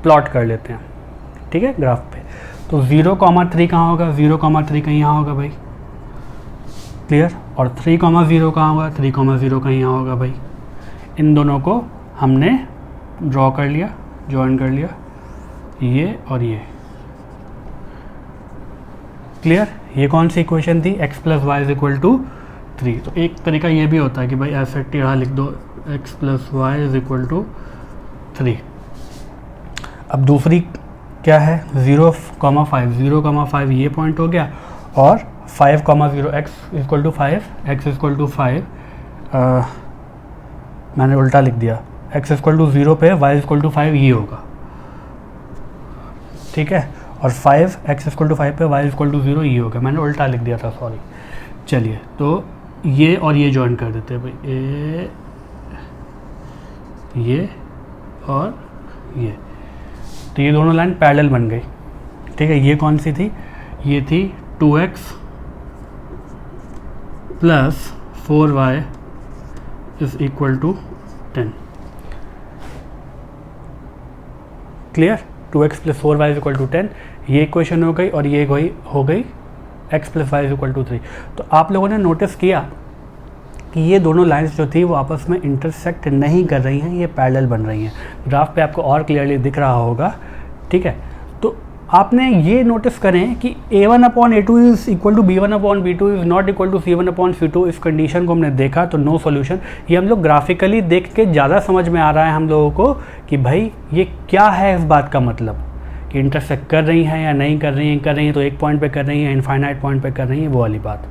प्लॉट कर लेते हैं, ठीक है, ग्राफ पे। तो 0,3 कहाँ होगा? 0,3 कहीं यहाँ होगा भाई। क्लियर? और 3,0 कहाँ होगा? 3,0 कहीं यहाँ होगा भाई। इन दोनों को हमने ड्रॉ कर लिया, ज्वाइन कर लिया, ये और ये। क्लियर? ये कौन सी इक्वेशन थी? x + y is equal to 3। तो एक तरीका ये भी होता है कि भाई ऐसे टेढ़ा लिख दो, x + y is equal to 3। अब दूसरी क्या है? 0,5, 0,5 ये पॉइंट हो गया, और 5,0 x equal to 5, x equal to 5, मैंने उल्टा लिख दिया, x इक्वल टू 0 पे y इक्वल टू 5 ये होगा। ठीक है, और 5 x इक्वल टू 5 पे y इक्वल टू 0 ये होगा, मैंने उल्टा लिख दिया था, सॉरी। चलिए तो ये और ये ज्वाइन कर देते हैं भाई, ये और ये, तो ये दोनों लाइन पैरेलल बन गई। ठीक है, ये कौन सी थी? ये थी 2x + 4y is equal to 10। Clear? 2x + 4y is equal to 10, ये इक्वेशन हो गई, और ये हो गई x + y is equal to 3। तो आप लोगों ने नोटिस किया कि ये दोनों लाइंस जो थी वो आपस में इंटरसेक्ट नहीं कर रही हैं, ये पैरेलल बन रही हैं। ग्राफ पे आपको और क्लियरली दिख रहा होगा। ठीक है, तो आपने ये नोटिस करें कि A1/A2 is equal to B1/B2 is not equal to C1/C2। इस कंडीशन को हमने देखा तो नो सॉल्यूशन। ये हम लोग ग्राफिकली देख के ज़्यादा समझ में आ रहा है हम लोगों को कि भाई ये क्या है, इस बात का मतलब कि इंटरसेक्ट कर रही हैं या नहीं कर रही हैं, तो एक पॉइंट पे कर रही हैं, इनफाइनाइट पॉइंट पे कर रही हैं, वो वाली बात।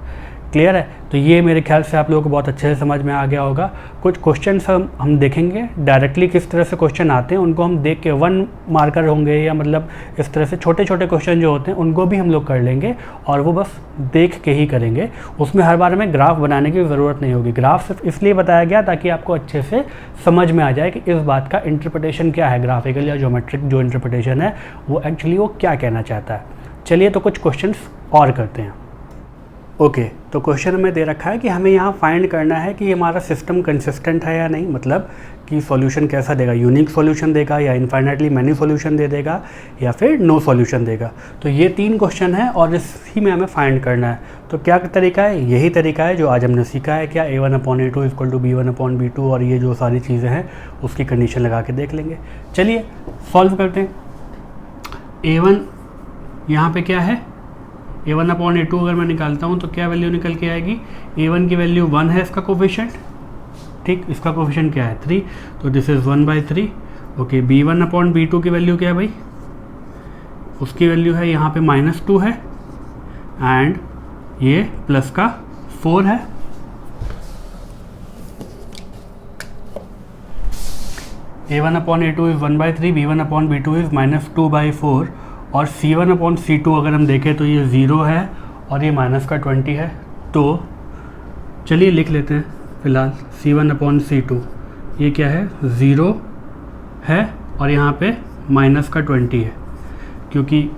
क्लियर है? तो ये मेरे ख्याल से आप लोगों को बहुत अच्छे से समझ में आ गया होगा। कुछ क्वेश्चन हम देखेंगे डायरेक्टली किस तरह से क्वेश्चन आते हैं, उनको हम देख के 1 मार्कर होंगे, या मतलब इस तरह से छोटे छोटे क्वेश्चन जो होते हैं उनको भी हम लोग कर लेंगे, और वो बस देख के ही करेंगे। उसमें हर बार में ग्राफ बनाने की ज़रूरत नहीं होगी। ग्राफ सिर्फ इसलिए बताया गया ताकि आपको अच्छे से समझ में आ जाए कि इस बात का इंटरप्रिटेशन क्या है, ग्राफिकल या ज्योमेट्रिक जो इंटरप्रिटेशन है वो एक्चुअली वो क्या कहना चाहता है। चलिए तो कुछ क्वेश्चंस और करते हैं। ओके, तो क्वेश्चन में दे रखा है कि हमें यहाँ फाइंड करना है कि हमारा सिस्टम कंसिस्टेंट है या नहीं, मतलब कि सॉल्यूशन कैसा देगा, यूनिक सॉल्यूशन देगा या इनफाइनाइटली मैनी सॉल्यूशन दे देगा या फिर नो सॉल्यूशन देगा। तो ये 3 क्वेश्चन है और इसी में हमें फाइंड करना है। तो क्या तरीका है? यही तरीका है जो आज हमने सीखा है, क्या A1/A2 इक्वल टू B1/B2, और ये जो सारी चीज़ें हैं उसकी कंडीशन लगा के देख लेंगे। चलिए सॉल्व करते हैं। A1 यहाँ पे क्या है? A1/A2 अगर मैं निकालता हूँ तो क्या वैल्यू निकल के आएगी? A1 की वैल्यू 1 है, इसका कोफिशिएंट, ठीक, इसका कोफिशिएंट क्या है? 3, तो दिस इज़ 1/3। ओके, B1/B2 की वैल्यू क्या है भाई? उसकी वैल्यू है यहाँ पे -2 है, एंड ये प्लस का 4 है। A1/A2 इज़ 1/3, B1/B2 इज़ -2/4, और C1/C2 अगर हम देखें तो ये 0 है और ये -20 है। तो चलिए लिख लेते हैं फिलहाल C1/C2 ये क्या है 0 है और यहाँ पे माइनस का 20 है क्योंकि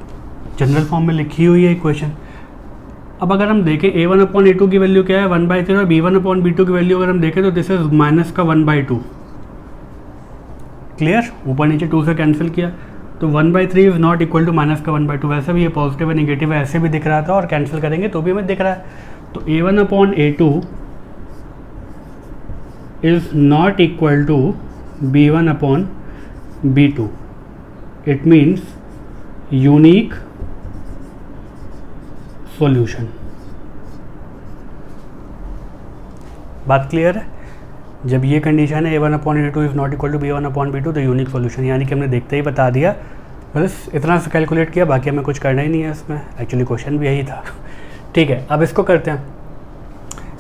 जनरल फॉर्म में लिखी हुई है इक्वेशन। अब अगर हम देखें A1/A2 की वैल्यू क्या है 1/3 और B1/B2 की वैल्यू अगर हम देखें तो दिस इज माइनस का 1/2। क्लियर, ऊपर नीचे 2 से कैंसिल किया तो 1/3 is not equal to minus का 1/2। वैसे भी ये पॉजिटिव है नेगेटिव है ऐसे भी दिख रहा था और कैंसिल करेंगे तो भी हमें दिख रहा है। तो A1/A2 is not equal to B1/B2। It means unique solution. बात क्लियर है? जब ये कंडीशन है A1/A2 is not equal to B1/B2 तो यूनिक सॉल्यूशन, यानी कि हमने देखते ही बता दिया, बस इतना सा कैलकुलेट किया, बाकी हमें कुछ करना ही नहीं है इसमें। एक्चुअली क्वेश्चन भी यही था। ठीक है, अब इसको करते हैं।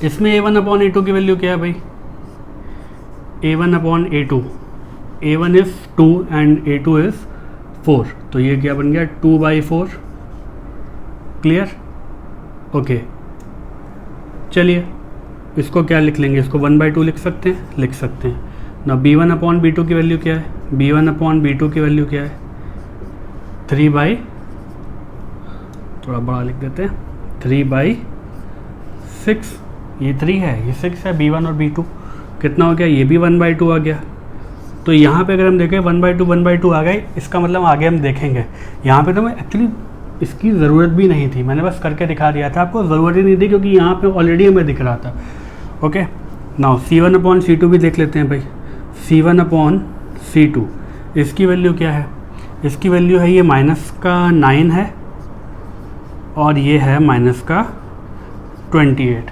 इसमें A1/A2 की वैल्यू क्या है भाई? A1/A2, A1 is 2 and A2 is 4, तो ये क्या बन गया 2/4। क्लियर? ओके, चलिए इसको क्या लिख लेंगे, इसको 1/2 लिख सकते हैं, लिख सकते हैं ना। B1/B2 की वैल्यू क्या है? B1/B2 की वैल्यू क्या है 3/, थोड़ा बड़ा लिख देते हैं 3/6। ये 3 है, ये 6 है। B1 और B2 कितना हो गया? ये भी 1/2 आ गया। तो यहाँ पे अगर हम देखें 1/2 आ गए, इसका मतलब आगे हम देखेंगे। यहाँ पे तो मैं एक्चुअली इसकी ज़रूरत भी नहीं थी, मैंने बस करके दिखा दिया था, आपको ज़रूरत ही नहीं थी क्योंकि यहाँ पे ऑलरेडी हमें दिख रहा था। ओके, नाउ C1/C2 भी देख लेते हैं भाई। C1/C2 इसकी वैल्यू क्या है? इसकी वैल्यू है ये माइनस का 9 है और ये है माइनस का 28।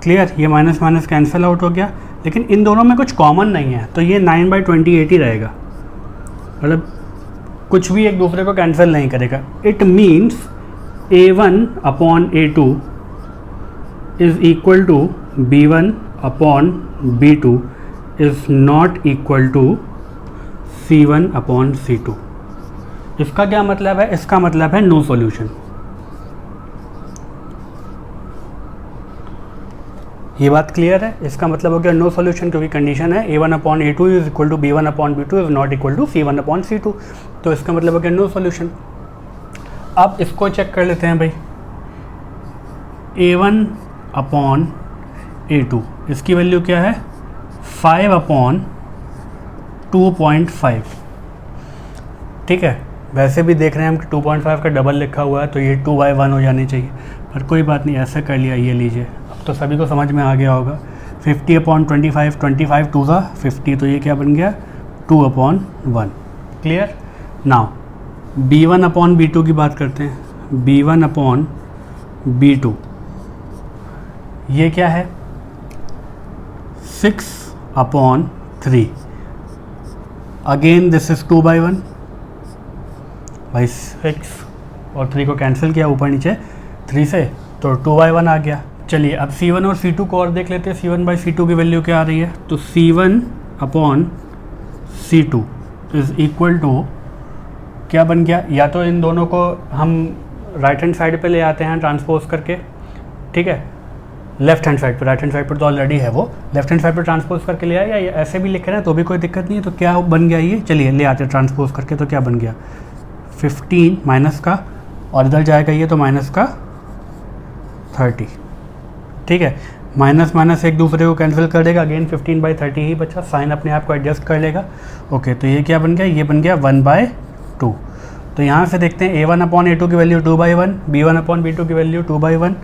क्लियर? ये माइनस माइनस कैंसिल आउट हो गया, लेकिन इन दोनों में कुछ कॉमन नहीं है तो ये 9/28 ही रहेगा, मतलब कुछ भी एक दूसरे को कैंसिल नहीं करेगा। It means A1/A2 is equal to B1/B2 is not equal to C1/C2। इसका क्या मतलब है? इसका मतलब है नो सॉल्यूशन। ये बात क्लियर है? इसका मतलब हो गया नो सॉल्यूशन, क्योंकि कंडीशन है A1/A2 is equal to B1/B2 is not equal to C1/C2, तो इसका मतलब हो गया नो सॉल्यूशन। अब इसको चेक कर लेते हैं भाई। A1/A2 इसकी वैल्यू क्या है 5/2.5। ठीक है, वैसे भी देख रहे हैं हम कि 2.5 का डबल लिखा हुआ है तो ये 2/1 हो जानी चाहिए, पर कोई बात नहीं, ऐसे कर लिया। ये लीजिए, अब तो सभी को समझ में आ गया होगा। 50/25, 25 2 50, तो ये क्या बन गया 2/1। क्लियर? नाउ B1/B2 की बात करते हैं। B1/B2 ये क्या है 6/3। अगेन दिस इज 2/1 भाई। 6 और 3 को कैंसिल किया ऊपर नीचे 3 से, तो 2/1 आ गया। चलिए अब C1 और C2 को और देख लेते हैं। C1/C2 की वैल्यू क्या आ रही है? तो C1/C2 इज इक्वल टू क्या बन गया? या तो इन दोनों को हम राइट हैंड साइड पे ले आते हैं ट्रांसपोज करके, ठीक है, लेफ्ट हैंड साइड पर, राइट हैंड साइड पर तो ऑलरेडी है वो, लेफ्ट हैंड साइड पर ट्रांसपोज करके ले आए, या ऐसे भी लिख रहे हैं तो भी कोई दिक्कत नहीं है। तो क्या बन गया ये? चलिए ले आते हैं ट्रांसपोज करके, तो क्या बन गया 15 माइनस का, और इधर जाएगा ये तो माइनस का 30। ठीक है, माइनस माइनस एक दूसरे को कैंसिल कर देगा, अगेन 15/30 ही बचा, साइन अपने आप को एडजस्ट कर लेगा। ओके, तो ये क्या बन गया? ये बन गया 1/2। तो यहाँ से देखते हैं A1/A2 की वैल्यू 2/1, B1/B2 की value 2/1।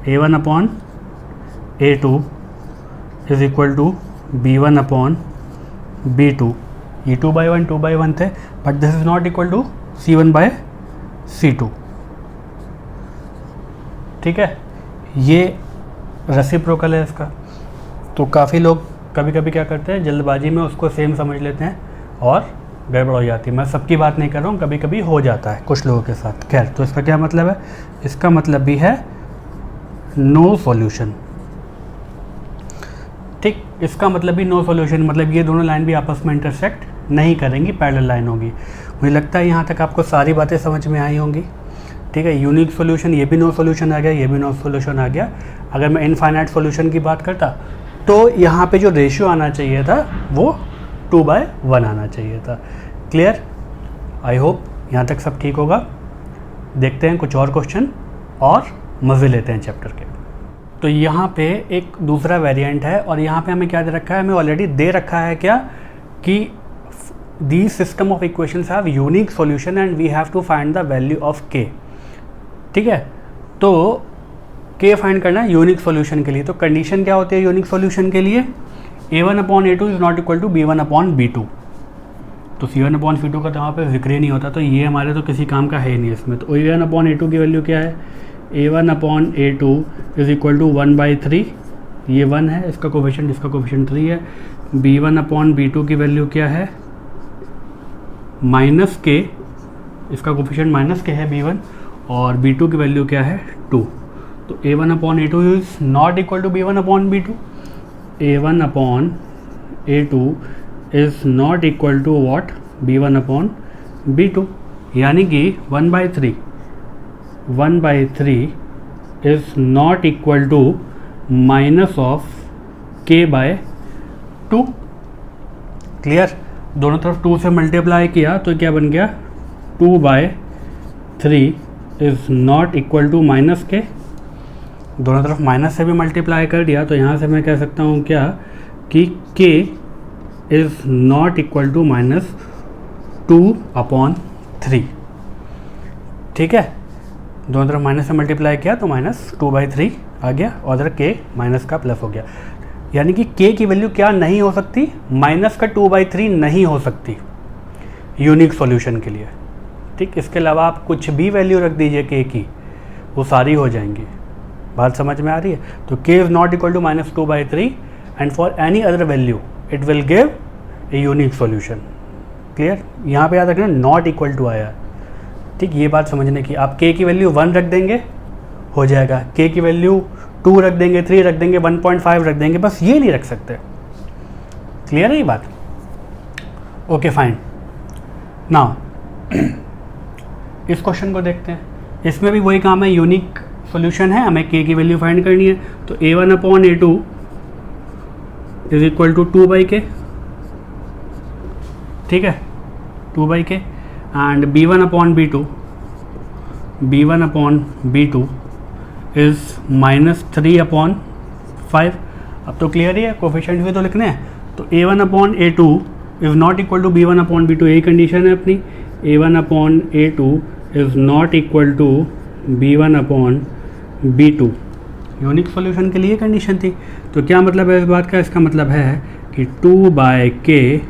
A1/A2 is equal to B1/B2। ये 2/1 थे, but this is not equal to C1/C2। ठीक है, ये रेसिप्रोकल है इसका। तो काफ़ी लोग कभी कभी क्या करते हैं, जल्दबाजी में उसको सेम समझ लेते हैं और गड़बड़ हो जाती है। मैं सबकी बात नहीं कर रहा हूँ, कभी कभी हो जाता है कुछ लोगों के साथ। खैर, तो इसका क्या मतलब है? इसका मतलब भी है नो सॉल्यूशन। ठीक, इसका मतलब भी नो सॉल्यूशन, मतलब ये दोनों लाइन भी आपस में इंटरसेक्ट नहीं करेंगी, पैरेलल लाइन होगी। मुझे लगता है यहाँ तक आपको सारी बातें समझ में आई होंगी। ठीक है, यूनिक सॉल्यूशन, ये भी नो सॉल्यूशन आ गया, ये भी नो सॉल्यूशन आ गया। अगर मैं इनफाइनाइट सॉल्यूशन की बात करता तो यहाँ पे जो रेशियो आना चाहिए था वो 2/1 आना चाहिए था। क्लियर? आई होप यहाँ तक सब ठीक होगा। देखते हैं कुछ और क्वेश्चन और मज़े लेते हैं चैप्टर के। तो यहाँ पे एक दूसरा वेरिएंट है और यहाँ पे हमें क्या दे रखा है, हमें ऑलरेडी दे रखा है क्या कि these system of equations have unique solution and we have to find the value of k। ठीक है, तो k फाइंड करना है यूनिक सॉल्यूशन के लिए। तो कंडीशन क्या होती है यूनिक सॉल्यूशन के लिए? a1/a2 is not equal to b1/b2। तो c1/c2 का तो यहाँ पे जिक्र ही नहीं होता, तो ये हमारे तो किसी काम का है ही नहीं इसमें। तो a1/a2 की वैल्यू क्या है? a1/a2 इज इक्वल टू 1/3, ये 1 है, इसका कोफिशिएंट 3 है। b1/b2 की वैल्यू क्या है? -k, इसका कोफिशिएंट -k है b1, और b2 की वैल्यू क्या है? 2। तो a1/a2 is not equal to b1/b2। a1/a2 is not equal to what? b1/b2, यानी कि 1/3 is not equal to minus of k/2। Clear? दोनों तरफ 2 से मल्टीप्लाई किया तो क्या बन गया? 2/3 is not equal to -k। दोनों तरफ माइनस से भी मल्टीप्लाई कर दिया तो यहाँ से मैं कह सकता हूँ क्या कि k is not equal to -2/3। ठीक है, दोनों तरफ माइनस से मल्टीप्लाई किया तो -2/3 आ गया और इधर k माइनस का प्लस हो गया। यानी कि k की वैल्यू क्या नहीं हो सकती? माइनस का 2/3 नहीं हो सकती यूनिक सॉल्यूशन के लिए। ठीक, इसके अलावा आप कुछ भी वैल्यू रख दीजिए k की, वो सारी हो जाएंगी। बात समझ में आ रही है? तो k is not equal to -2/3 and for any other value it will give a unique solution. Clear? यहाँ पे याद रखना नॉट इक्वल टू आया। ठीक, ये बात समझने की। आप k की वैल्यू 1 रख देंगे हो जाएगा, k की वैल्यू 2 रख देंगे, 3 रख देंगे, 1.5 रख देंगे, बस ये नहीं रख सकते। क्लियर है ये बात? Okay fine. नाउ इस क्वेश्चन को देखते हैं। इसमें भी वही काम है, यूनिक सॉल्यूशन है, हमें k की वैल्यू फाइंड करनी है। तो a1/a2 is equal to 2/k। ठीक है, 2/k एंड b1/b2 इज -3/5। अब तो क्लियर ही है, कोफिशिएंट भी तो लिखने हैं। तो a1/a2 is not equal to b1/b2, यही कंडीशन है अपनी। a1/a2 is not equal to b1/b2 unique solution के लिए कंडीशन थी। तो क्या मतलब है इस बात का? इसका मतलब है कि 2/k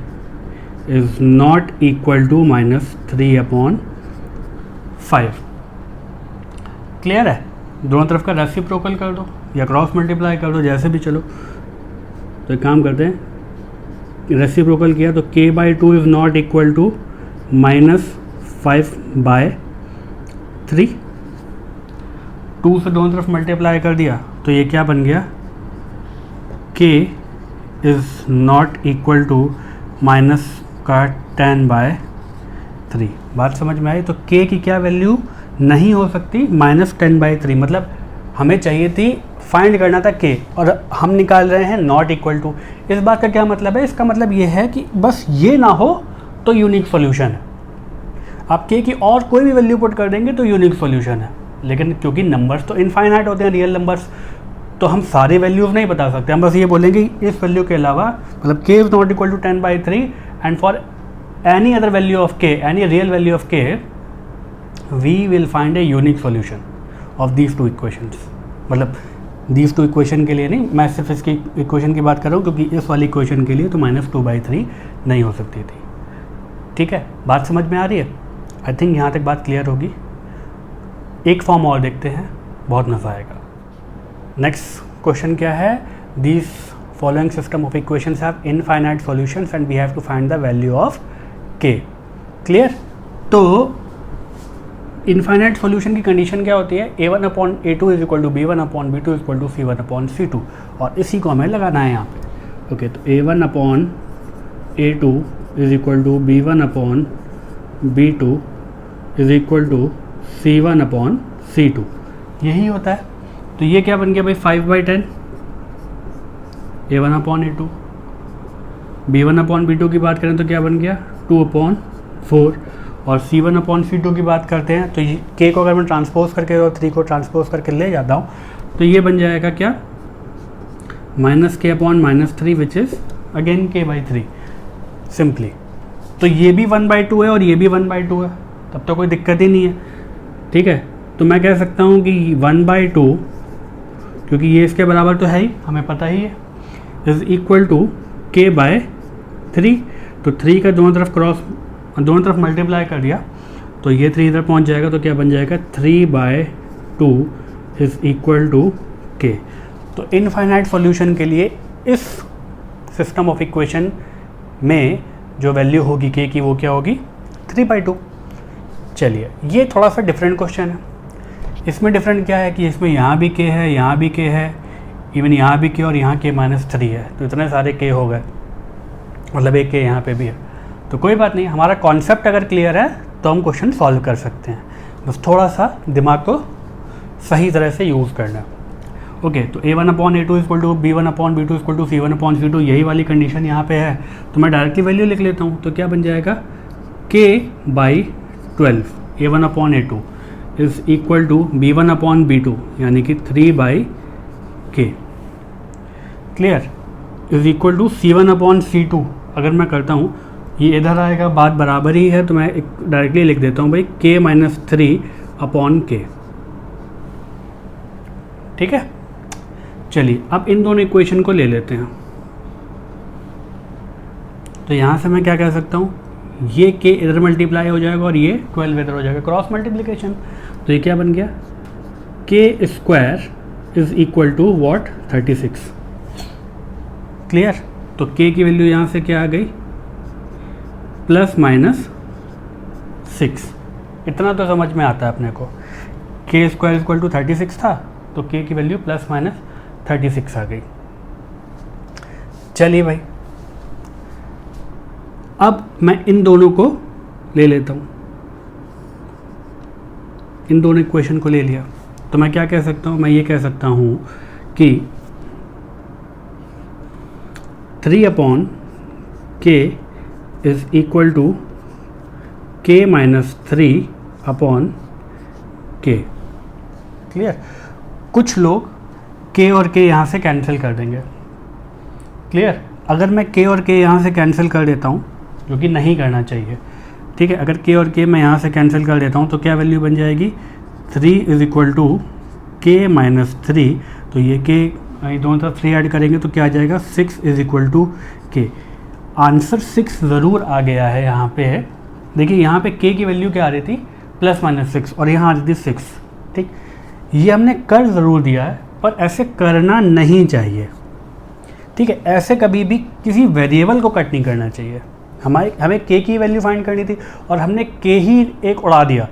is not equal to -3/5। Clear है? दोनों तरफ का रेसिप्रोकल कर दो या क्रॉस मल्टीप्लाई कर दो, जैसे भी चलो। तो एक काम करते हैं, रेसिप्रोकल किया तो k/2 is not equal to -5/3। 2 से दोनों तरफ मल्टीप्लाई कर दिया तो ये क्या बन गया? k is not equal to -10/3। बात समझ में आई? तो k की क्या वैल्यू नहीं हो सकती? -10/3। मतलब हमें चाहिए थी, फाइंड करना था k और हम निकाल रहे हैं नॉट इक्वल टू। इस बात का क्या मतलब है? इसका मतलब ये है कि बस ये ना हो तो यूनिक सॉल्यूशन है। आप k की और कोई भी वैल्यू पुट कर देंगे तो यूनिक सॉल्यूशन है। लेकिन क्योंकि नंबर्स तो इनफाइनाइट होते हैं, रियल नंबर्स, तो हम सारी वैल्यूज़ नहीं बता सकते। हम बस ये बोलेंगे इस वैल्यू के अलावा, मतलब k is not equal to 10/3 and for any other value of k, any real value of k, we will find a unique solution of these two equations. मतलब दीज टू इक्वेशन के लिए नहीं, मैं सिर्फ इसकी इक्वेशन की बात कर रहा हूँ, क्योंकि इस वाली इक्वेशन के लिए तो -2/3 नहीं हो सकती थी। ठीक है, बात समझ में आ रही है? आई थिंक यहाँ तक बात क्लियर होगी। एक फॉर्म और देखते हैं, बहुत मज़ा आएगा। नेक्स्ट क्वेश्चन क्या है? These following system of equations have infinite solutions and we have to find the value of k। Clear? तो इनफाइनाइट सॉल्यूशन की कंडीशन क्या होती है? a1/a2 is equal to b1/b2 is equal to c1/c2, और इसी को हमें लगाना है यहाँ पे। ओके, तो a1/a2 is equal to b1/b2 is equal to c1/c2, यही होता है। तो ये क्या बन गया भाई? 5/10 a1/a2, b1/b2 की बात करें तो क्या बन गया 2/4, और c1/c2 की बात करते हैं तो k को अगर मैं ट्रांसपोज करके और 3 को ट्रांसपोज करके ले जाता हूँ तो ये बन जाएगा क्या -k/-3 which is again k/3 simply. तो ये भी 1/2 है और ये भी 1/2 है, तब तो कोई दिक्कत ही नहीं है। ठीक है, तो मैं कह सकता हूँ कि 1/2, क्योंकि ये इसके बराबर तो है ही, हमें पता ही है, इज़ इक्वल टू k/3। तो 3 का दोनों तरफ मल्टीप्लाई कर दिया तो ये 3 इधर पहुँच जाएगा, तो क्या बन जाएगा 3/2 इज़ इक्वल टू k। तो इनफाइनाइट सॉल्यूशन के लिए इस सिस्टम ऑफ इक्वेशन में जो वैल्यू होगी k की वो क्या होगी 3/2। चलिए, ये थोड़ा सा डिफरेंट क्वेश्चन है। इसमें डिफरेंट क्या है कि इसमें यहाँ भी k है, यहाँ भी k है, इवन यहाँ भी k और यहाँ k-3 है, तो इतने सारे k हो गए, मतलब एक k यहाँ पे भी है। तो कोई बात नहीं, हमारा कॉन्सेप्ट अगर क्लियर है तो हम क्वेश्चन सॉल्व कर सकते हैं, बस थोड़ा सा दिमाग को सही तरह से यूज़ करना है। ओके, तो a1/a2 equal to b1/b2 equal to c1/c2, यही वाली कंडीशन यहाँ पे है, तो मैं डायरेक्टली वैल्यू लिख लेता हूँ। तो क्या बन जाएगा k/12 a1/a2 is equal to b1/b2 यानी कि 3/k, clear, is equal to c1/c2। अगर मैं करता हूँ, ये इधर आएगा, बात बराबर ही है, तो मैं डायरेक्टली लिख देता हूँ भाई k-3/k। ठीक है, चलिए अब इन दोनों इक्वेशन को ले लेते हैं। तो यहाँ से मैं क्या कह सकता हूँ, ये k इधर मल्टीप्लाई हो जाएगा और ये 12 इधर हो जाएगा, क्रॉस मल्टीप्लिकेशन। तो ये क्या बन गया k² is equal to what 36, clear. तो k की वैल्यू यहाँ से क्या आ गई ±6। इतना तो समझ में आता है अपने को, k² इक्वल टू 36 था तो k की वैल्यू ±36 आ गई। चलिए भाई, अब मैं इन दोनों को ले लेता हूँ, इन दोनों इक्वेशन को ले लिया तो मैं क्या कह सकता हूँ, मैं ये कह सकता हूँ कि 3/k is equal to k-3/k, clear. कुछ लोग k और k यहाँ से कैंसिल कर देंगे, क्लियर। अगर मैं k और k यहाँ से कैंसिल कर देता हूँ, जो कि नहीं करना चाहिए, ठीक है, अगर k और k मैं यहाँ से कैंसिल कर देता हूँ तो क्या वैल्यू बन जाएगी 3 इज़ इक्वल टू k-3। तो ये k दोनों तरफ 3 ऐड करेंगे तो क्या आ जाएगा 6 is equal to k। Answer 6 ज़रूर आ गया है यहाँ पे। देखिए यहाँ पे k की वैल्यू क्या आ रही थी ±6 और यहाँ आ रही थी 6, ठीक। ये हमने कर ज़रूर दिया है पर ऐसे करना नहीं चाहिए, ठीक है। ऐसे कभी भी किसी वेरिएबल को कट नहीं करना चाहिए। हमें k की वैल्यू फाइंड करनी थी और हमने k ही एक उड़ा दिया,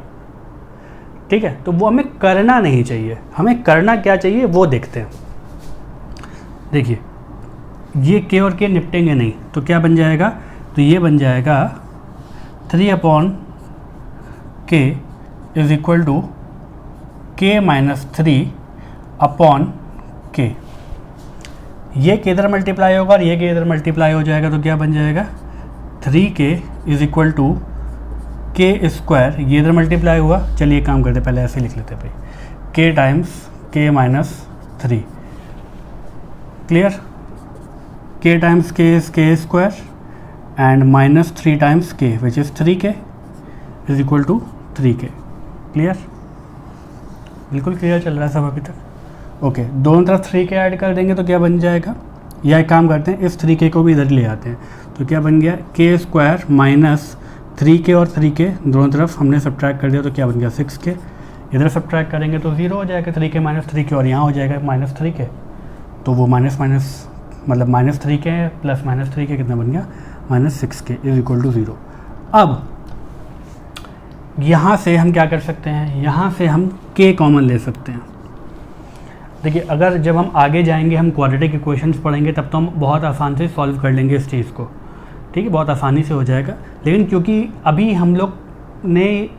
ठीक है, तो वो हमें करना नहीं चाहिए। हमें करना क्या चाहिए वो देखते हैं। देखिए ये k और k निपटेंगे नहीं तो क्या बन जाएगा, तो ये बन जाएगा 3/k is equal to k-3/k। ये k इधर मल्टीप्लाई होगा और ये k इधर मल्टीप्लाई हो जाएगा तो क्या बन जाएगा 3k is equal to k²। ये इधर मल्टीप्लाई हुआ, चलिए काम करते पहले ऐसे लिख लेते भाई, k times k-3, clear. k times k is k² and -3 times k which is 3k is equal to 3k, clear. बिल्कुल क्लियर चल रहा है सब अभी तक। ओके, दोनों तरफ 3k ऐड कर देंगे तो क्या बन जाएगा, या एक काम करते हैं, इस 3k को भी इधर ले आते हैं तो क्या बन गया k² -3k और 3k दोनों तरफ हमने सब्ट्रैक्ट कर दिया तो क्या बन गया 6k। इधर सब्ट्रैक्ट करेंगे तो 0 हो जाएगा, 3k -3k और यहाँ हो जाएगा -3k, तो वो मतलब -3k प्लस -3k कितना बन गया -6k इज इक्वल टू 0। अब यहाँ से हम क्या कर सकते हैं, यहाँ से हम k कॉमन ले सकते हैं। देखिए अगर जब हम आगे जाएंगे हम क्वाड्रेटिक इक्वेशंस पढ़ेंगे तब तो हम बहुत आसान से सॉल्व कर लेंगे इस चीज़ को, ठीक है, बहुत आसानी से हो जाएगा। लेकिन क्योंकि अभी हम लोग ने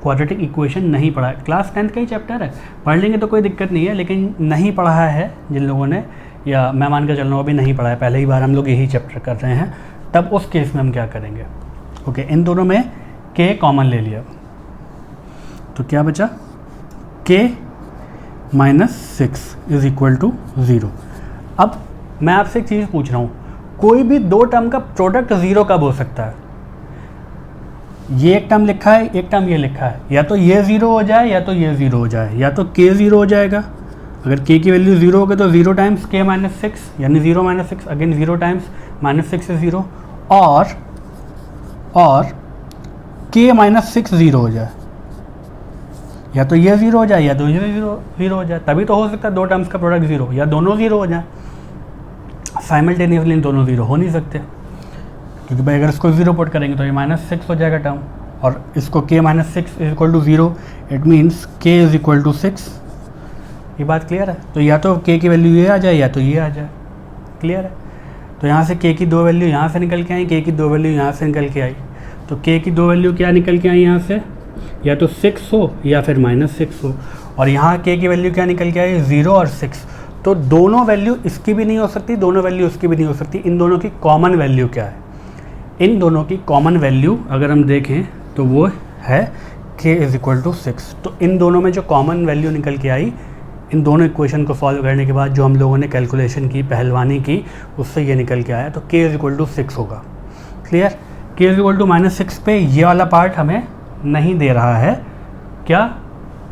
क्वाड्रेटिक इक्वेशन नहीं पढ़ा है, क्लास 10th का ही चैप्टर है, पढ़ लेंगे तो कोई दिक्कत नहीं है, लेकिन नहीं पढ़ा है जिन लोगों ने या मैं मान के चल रहा हूँ अभी नहीं पढ़ा है, पहले ही बार हम लोग यही चैप्टर कर रहे हैं, तब उस केस में हम क्या करेंगे, ओके, इन दोनों में k कॉमन ले लिया तो क्या बचा, k -6 इज इक्वल टू 0। अब मैं आपसे एक चीज़ पूछ रहा हूँ, कोई भी दो टर्म का प्रोडक्ट 0 कब हो सकता है? ये एक टर्म लिखा है, एक टर्म ये लिखा है, या तो ये 0 हो जाए या तो ये 0 हो जाए, या तो k 0 हो जाएगा। अगर k की वैल्यू 0 हो गई तो 0 टाइम्स k -6 यानी 0 - 6 अगेन 0 टाइम्स -6 इज 0, और k -6 0 हो जाए, या तो ये 0 हो जाए या तो ये 0 हो जाए, तभी तो हो सकता है दो टर्म्स का प्रोडक्ट 0, या दोनों 0 हो जाए। साइमल्टेनियसली दोनों 0 हो नहीं सकते, क्योंकि भाई अगर इसको 0 पुट करेंगे तो ये -6 हो जाएगा टर्म, और इसको k -6 is equal to 0, it means k is equal to 6। ये बात क्लियर है? तो या तो k की वैल्यू ये आ जाए या तो ये आ जाए, क्लियर है? तो यहाँ से k की दो वैल्यू यहाँ से निकल के आई, k की दो वैल्यू यहाँ से निकल के आई, तो k की दो वैल्यू क्या निकल के आई यहाँ से, या तो 6 हो या फिर -6 हो, और यहाँ k की वैल्यू क्या निकल के आई, 0 और 6। तो दोनों वैल्यू इसकी भी नहीं हो सकती, दोनों वैल्यू उसकी भी नहीं हो सकती। इन दोनों की कॉमन वैल्यू क्या है? इन दोनों की कॉमन वैल्यू अगर हम देखें तो वो है k इज इक्वल टू 6। तो इन दोनों में जो कॉमन वैल्यू निकल के आई, इन दोनों इक्वेशन को सॉल्व करने के बाद जो हम लोगों ने कैलकुलेशन की, पहलवानी की, उससे ये निकल के आया, तो k इज इक्वल टू 6 होगा। Clear? k is equal to -6 पे ये वाला पार्ट हमें नहीं दे रहा है, क्या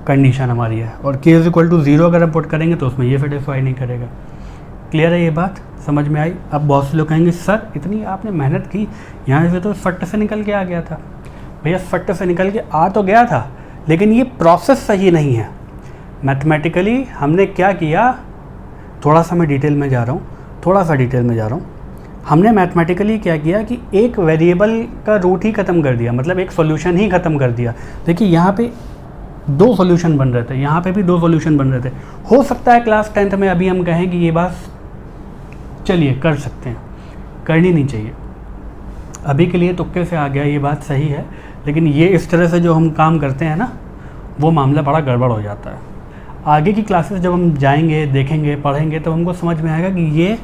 कंडीशन हमारी है, और k इज इक्वल टू 0 अगर हम पुट करेंगे तो उसमें ये सेटिस्फाई नहीं करेगा। क्लियर है? ये बात समझ में आई? अब बहुत से लोग कहेंगे सर इतनी आपने मेहनत की, यहाँ से तो फट से निकल के आ गया था। भैया फट से निकल के आ तो गया था, लेकिन ये प्रोसेस सही नहीं है। मैथमेटिकली हमने क्या किया, थोड़ा सा मैं डिटेल में जा रहा हूँ, हमने मैथमेटिकली क्या किया कि एक वेरिएबल का रूट ही ख़त्म कर दिया, मतलब एक सॉल्यूशन ही ख़त्म कर दिया। देखिए यहाँ पे दो सॉल्यूशन बन रहे थे, यहाँ पे भी दो सॉल्यूशन बन रहे थे। हो सकता है क्लास 10th में अभी हम कहें कि ये बात चलिए कर सकते हैं, करनी नहीं चाहिए, अभी के लिए तुक्के से आ गया, ये बात सही है, लेकिन ये इस तरह से जो हम काम करते हैं ना, वो मामला बड़ा गड़बड़ हो जाता है। आगे की क्लासेस जब हम जाएंगे, देखेंगे, पढ़ेंगे, तो हमको समझ में आएगा कि ये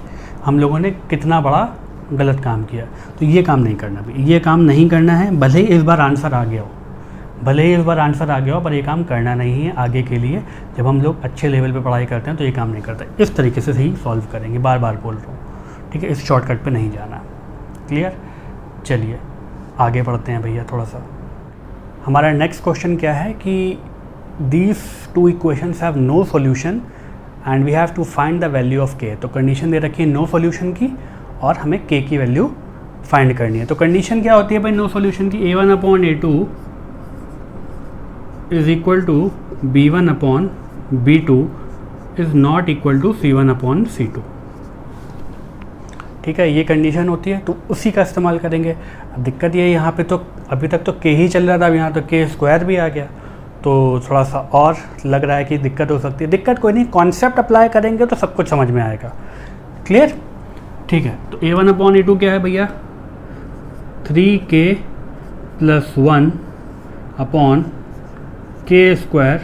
हम लोगों ने कितना बड़ा गलत काम किया। तो ये काम नहीं करना भी, ये काम नहीं करना है, भले ही इस बार आंसर आ गया हो, पर ये काम करना नहीं है। आगे के लिए जब हम लोग अच्छे लेवल पे पढ़ाई करते हैं तो ये काम नहीं करते, इस तरीके से ही सॉल्व करेंगे, बार बार बोल रहा हूँ, ठीक है? इस शॉर्टकट पे नहीं जाना। क्लियर? चलिए आगे बढ़ते हैं भैया थोड़ा सा। हमारा नेक्स्ट क्वेश्चन क्या है कि these two equations have no solution and we have to find the value of k। तो कंडीशन दे रखी है नो सॉल्यूशन की, और हमें k की वैल्यू फाइंड करनी है। तो कंडीशन क्या होती है भाई नो सॉल्यूशन की, a1/a2 is equal to b1/b2 is not equal to c1/c2। ठीक है, ये कंडीशन होती है, तो उसी का इस्तेमाल करेंगे। अब दिक्कत ये है, यहाँ पे तो अभी तक तो k ही चल रहा था, अब यहाँ तो k² भी आ गया, तो थोड़ा सा और लग रहा है कि दिक्कत हो सकती है। दिक्कत कोई नहीं, कॉन्सेप्ट अप्लाई करेंगे तो सब कुछ समझ में आएगा। क्लियर? ठीक है, तो a1/a2 क्या है भैया, 3k + 1/k²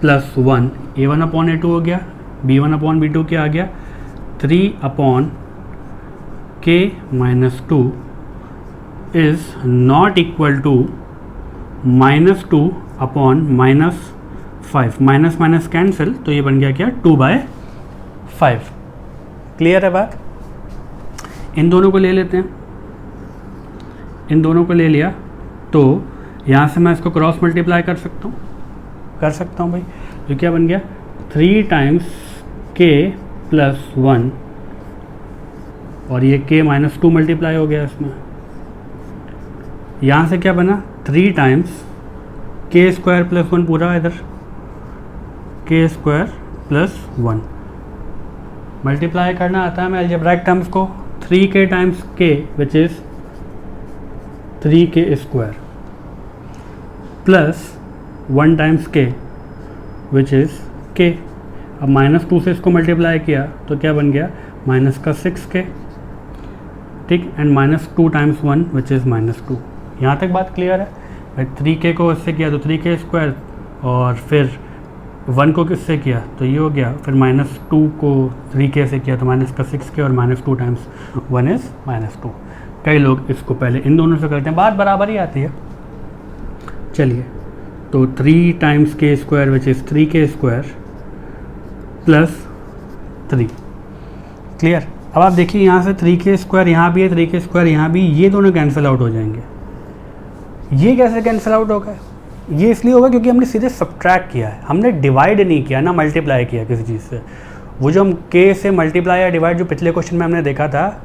+ 1, a1/a2 हो गया। b1/b2 क्या आ गया, 3/k - 2 is not equal to -2/-5, minus cancel, तो ये बन गया क्या, 2/5। क्लियर है बात? इन दोनों को ले लेते हैं, इन दोनों को ले लिया तो यहाँ से मैं इसको क्रॉस मल्टीप्लाई कर सकता हूँ भाई। तो क्या बन गया, 3 टाइम्स k + 1, और ये k - 2 मल्टीप्लाई हो गया इसमें। यहाँ से क्या बना, 3 टाइम्स k² + 1 पूरा, इधर k² + 1 मल्टीप्लाई करना आता है हमें अलजेब्राइक टर्म्स को। 3k times k which is 3k² plus 1 times k which is k। अब -2 से इसको मल्टीप्लाई किया तो क्या बन गया, -6k, ठीक, एंड -2 टाइम्स 1 विच इज़ -2। यहाँ तक बात क्लियर है भाई? 3k को इससे किया तो 3k², और फिर 1 को किससे किया तो ये हो गया, फिर -2 को 3k से किया तो -6k और -2 टाइम्स 1 इज़ -2। कई लोग इसको पहले इन दोनों से करते हैं, बात बराबर ही आती है। चलिए, तो 3 times k² which is 3k² plus 3। Clear. अब आप देखिए यहाँ से 3k² यहाँ भी है, 3k² यहाँ भी, ये दोनों कैंसिल आउट हो जाएंगे। ये कैसे कैंसिल आउट होगा? ये इसलिए होगा क्योंकि हमने सीधे सब्ट्रैक्ट किया है, हमने डिवाइड नहीं किया ना मल्टीप्लाई किया किसी चीज़ से। वो जो हम k से मल्टीप्लाई या डिवाइड जो पिछले क्वेश्चन में हमने देखा था,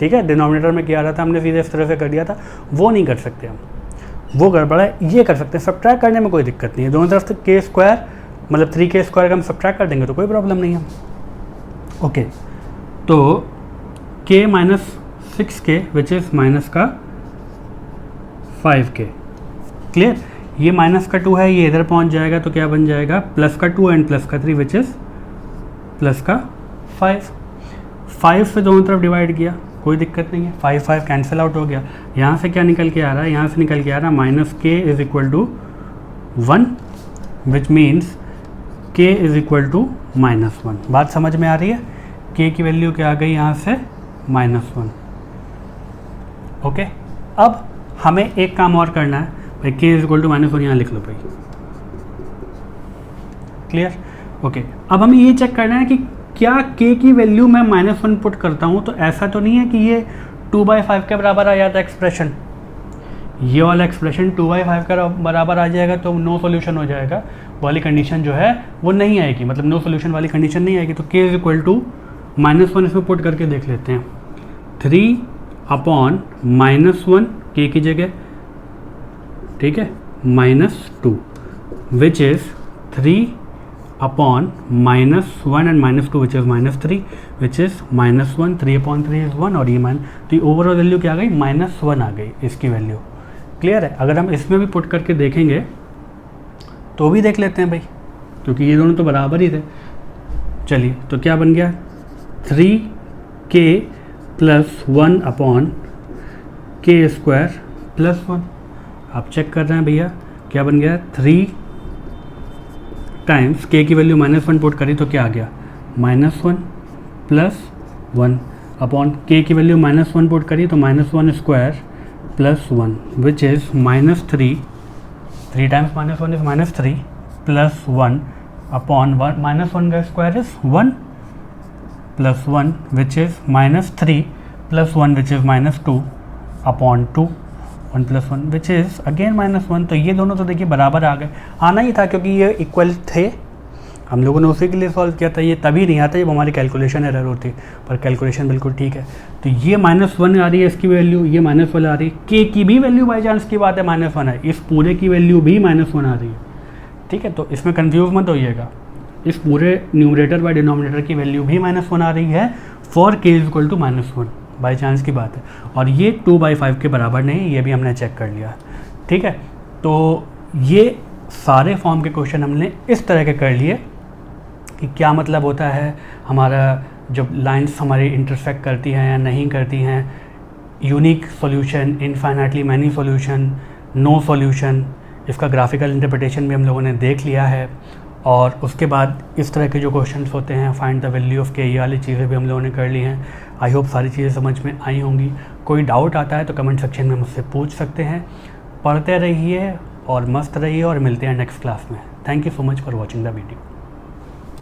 ठीक है, डिनोमिनेटर में किया रहा था, हमने सीधे इस तरह से कर दिया था, वो नहीं कर सकते हम, वो गड़बड़ा है। ये कर सकते हैं, सब्ट्रैक्ट करने में कोई दिक्कत नहीं है। दोनों तरफ से k² मतलब 3k² का हम सब्ट्रैक्ट कर देंगे तो कोई प्रॉब्लम नहीं है। ओके, तो k - 6k which is minus का 5k। क्लियर। ये -2 है, ये इधर पहुंच जाएगा तो क्या बन जाएगा, +2 एंड +3 विच इज़ +5। 5 से दोनों तरफ डिवाइड किया, कोई दिक्कत नहीं है, 5 कैंसिल आउट हो गया। यहाँ से क्या निकल के आ रहा है, यहाँ से निकल के आ रहा है -k is equal to 1 which means k is equal to -1। बात समझ में आ रही है? k की वैल्यू क्या आ गई यहाँ से -1। ओके, अब हमें एक काम और करना है भाई, k इज़ इक्वल टू -1 यहाँ लिख लो भाई। क्लियर। ओके, अब हमें ये चेक करना है कि क्या k की वैल्यू मैं -1 पुट करता हूँ तो ऐसा तो नहीं है कि ये 2/5 के बराबर आ जाता है एक्सप्रेशन। ये वाला एक्सप्रेशन 2/5 के बराबर आ जाएगा तो नो सॉल्यूशन हो जाएगा वाली कंडीशन जो है वो नहीं आएगी, मतलब नो सॉल्यूशन वाली कंडीशन नहीं आएगी। तो k इज़ इक्वल टू -1 इसमें पुट करके देख लेते हैं। 3/-1 k की जगह, ठीक है, -2 which is 3/-1 and -2 which is -3 which is -1। 3/3 is 1 और ये तो ये ओवरऑल वैल्यू क्या आ गई, -1 आ गई इसकी वैल्यू। क्लियर है। अगर हम इसमें भी पुट करके देखेंगे तो भी देख लेते हैं भाई, क्योंकि ये दोनों तो बराबर ही थे। चलिए, तो क्या बन गया, 3k + 1/k² + 1। आप चेक कर रहे हैं भैया, क्या बन गया, 3 टाइम्स k की वैल्यू -1 पुट करी तो क्या आ गया, -1 + 1 अपॉन k की वैल्यू -1 पुट करी तो -1² + 1 which is -3। 3 times -1 is -3 + 1 upon -1 का square is 1 + 1 which is -3 + 1 which is -2 upon 2 1 + 1 which is again -1। तो ये दोनों तो देखिए बराबर आ गए, आना ही था क्योंकि ये इक्वल थे, हम लोगों ने उसी के लिए सॉल्व किया था। ये तभी नहीं आता जब हमारी कैलकुलेशन एरर होती, पर कैलकुलेशन बिल्कुल ठीक है। तो ये -1 आ रही है इसकी वैल्यू, ये -1 आ रही है, k की भी वैल्यू बाई चांस की बात है -1 है, इस पूरे की वैल्यू भी -1 आ रही है। ठीक है, तो इसमें कन्फ्यूज मत होइएगा, इस पूरे न्यूमरेटर बाय डिनोमिनेटर की वैल्यू भी -1 आ रही है for k is equal to -1, by chance की बात है। और ये 2/5 के बराबर नहीं, ये भी हमने चेक कर लिया। ठीक है, तो ये सारे फॉर्म के क्वेश्चन हमने इस तरह के कर लिए कि क्या मतलब होता है हमारा जब लाइंस हमारी इंटरसेक्ट करती हैं या नहीं करती हैं, unique solution, infinitely many solution, no solution, इसका ग्राफिकल इंटरप्रिटेशन भी हम लोगों ने देख लिया है। और उसके बाद इस तरह के जो क्वेश्चंस होते हैं, फाइंड द वैल्यू ऑफ के, ये वाली चीज़ें भी हम लोगों ने कर ली हैं। आई होप सारी चीज़ें समझ में आई होंगी। कोई डाउट आता है तो कमेंट सेक्शन में मुझसे पूछ सकते हैं। पढ़ते रहिए और मस्त रहिए और मिलते हैं नेक्स्ट क्लास में। Thank you so much for watching the video.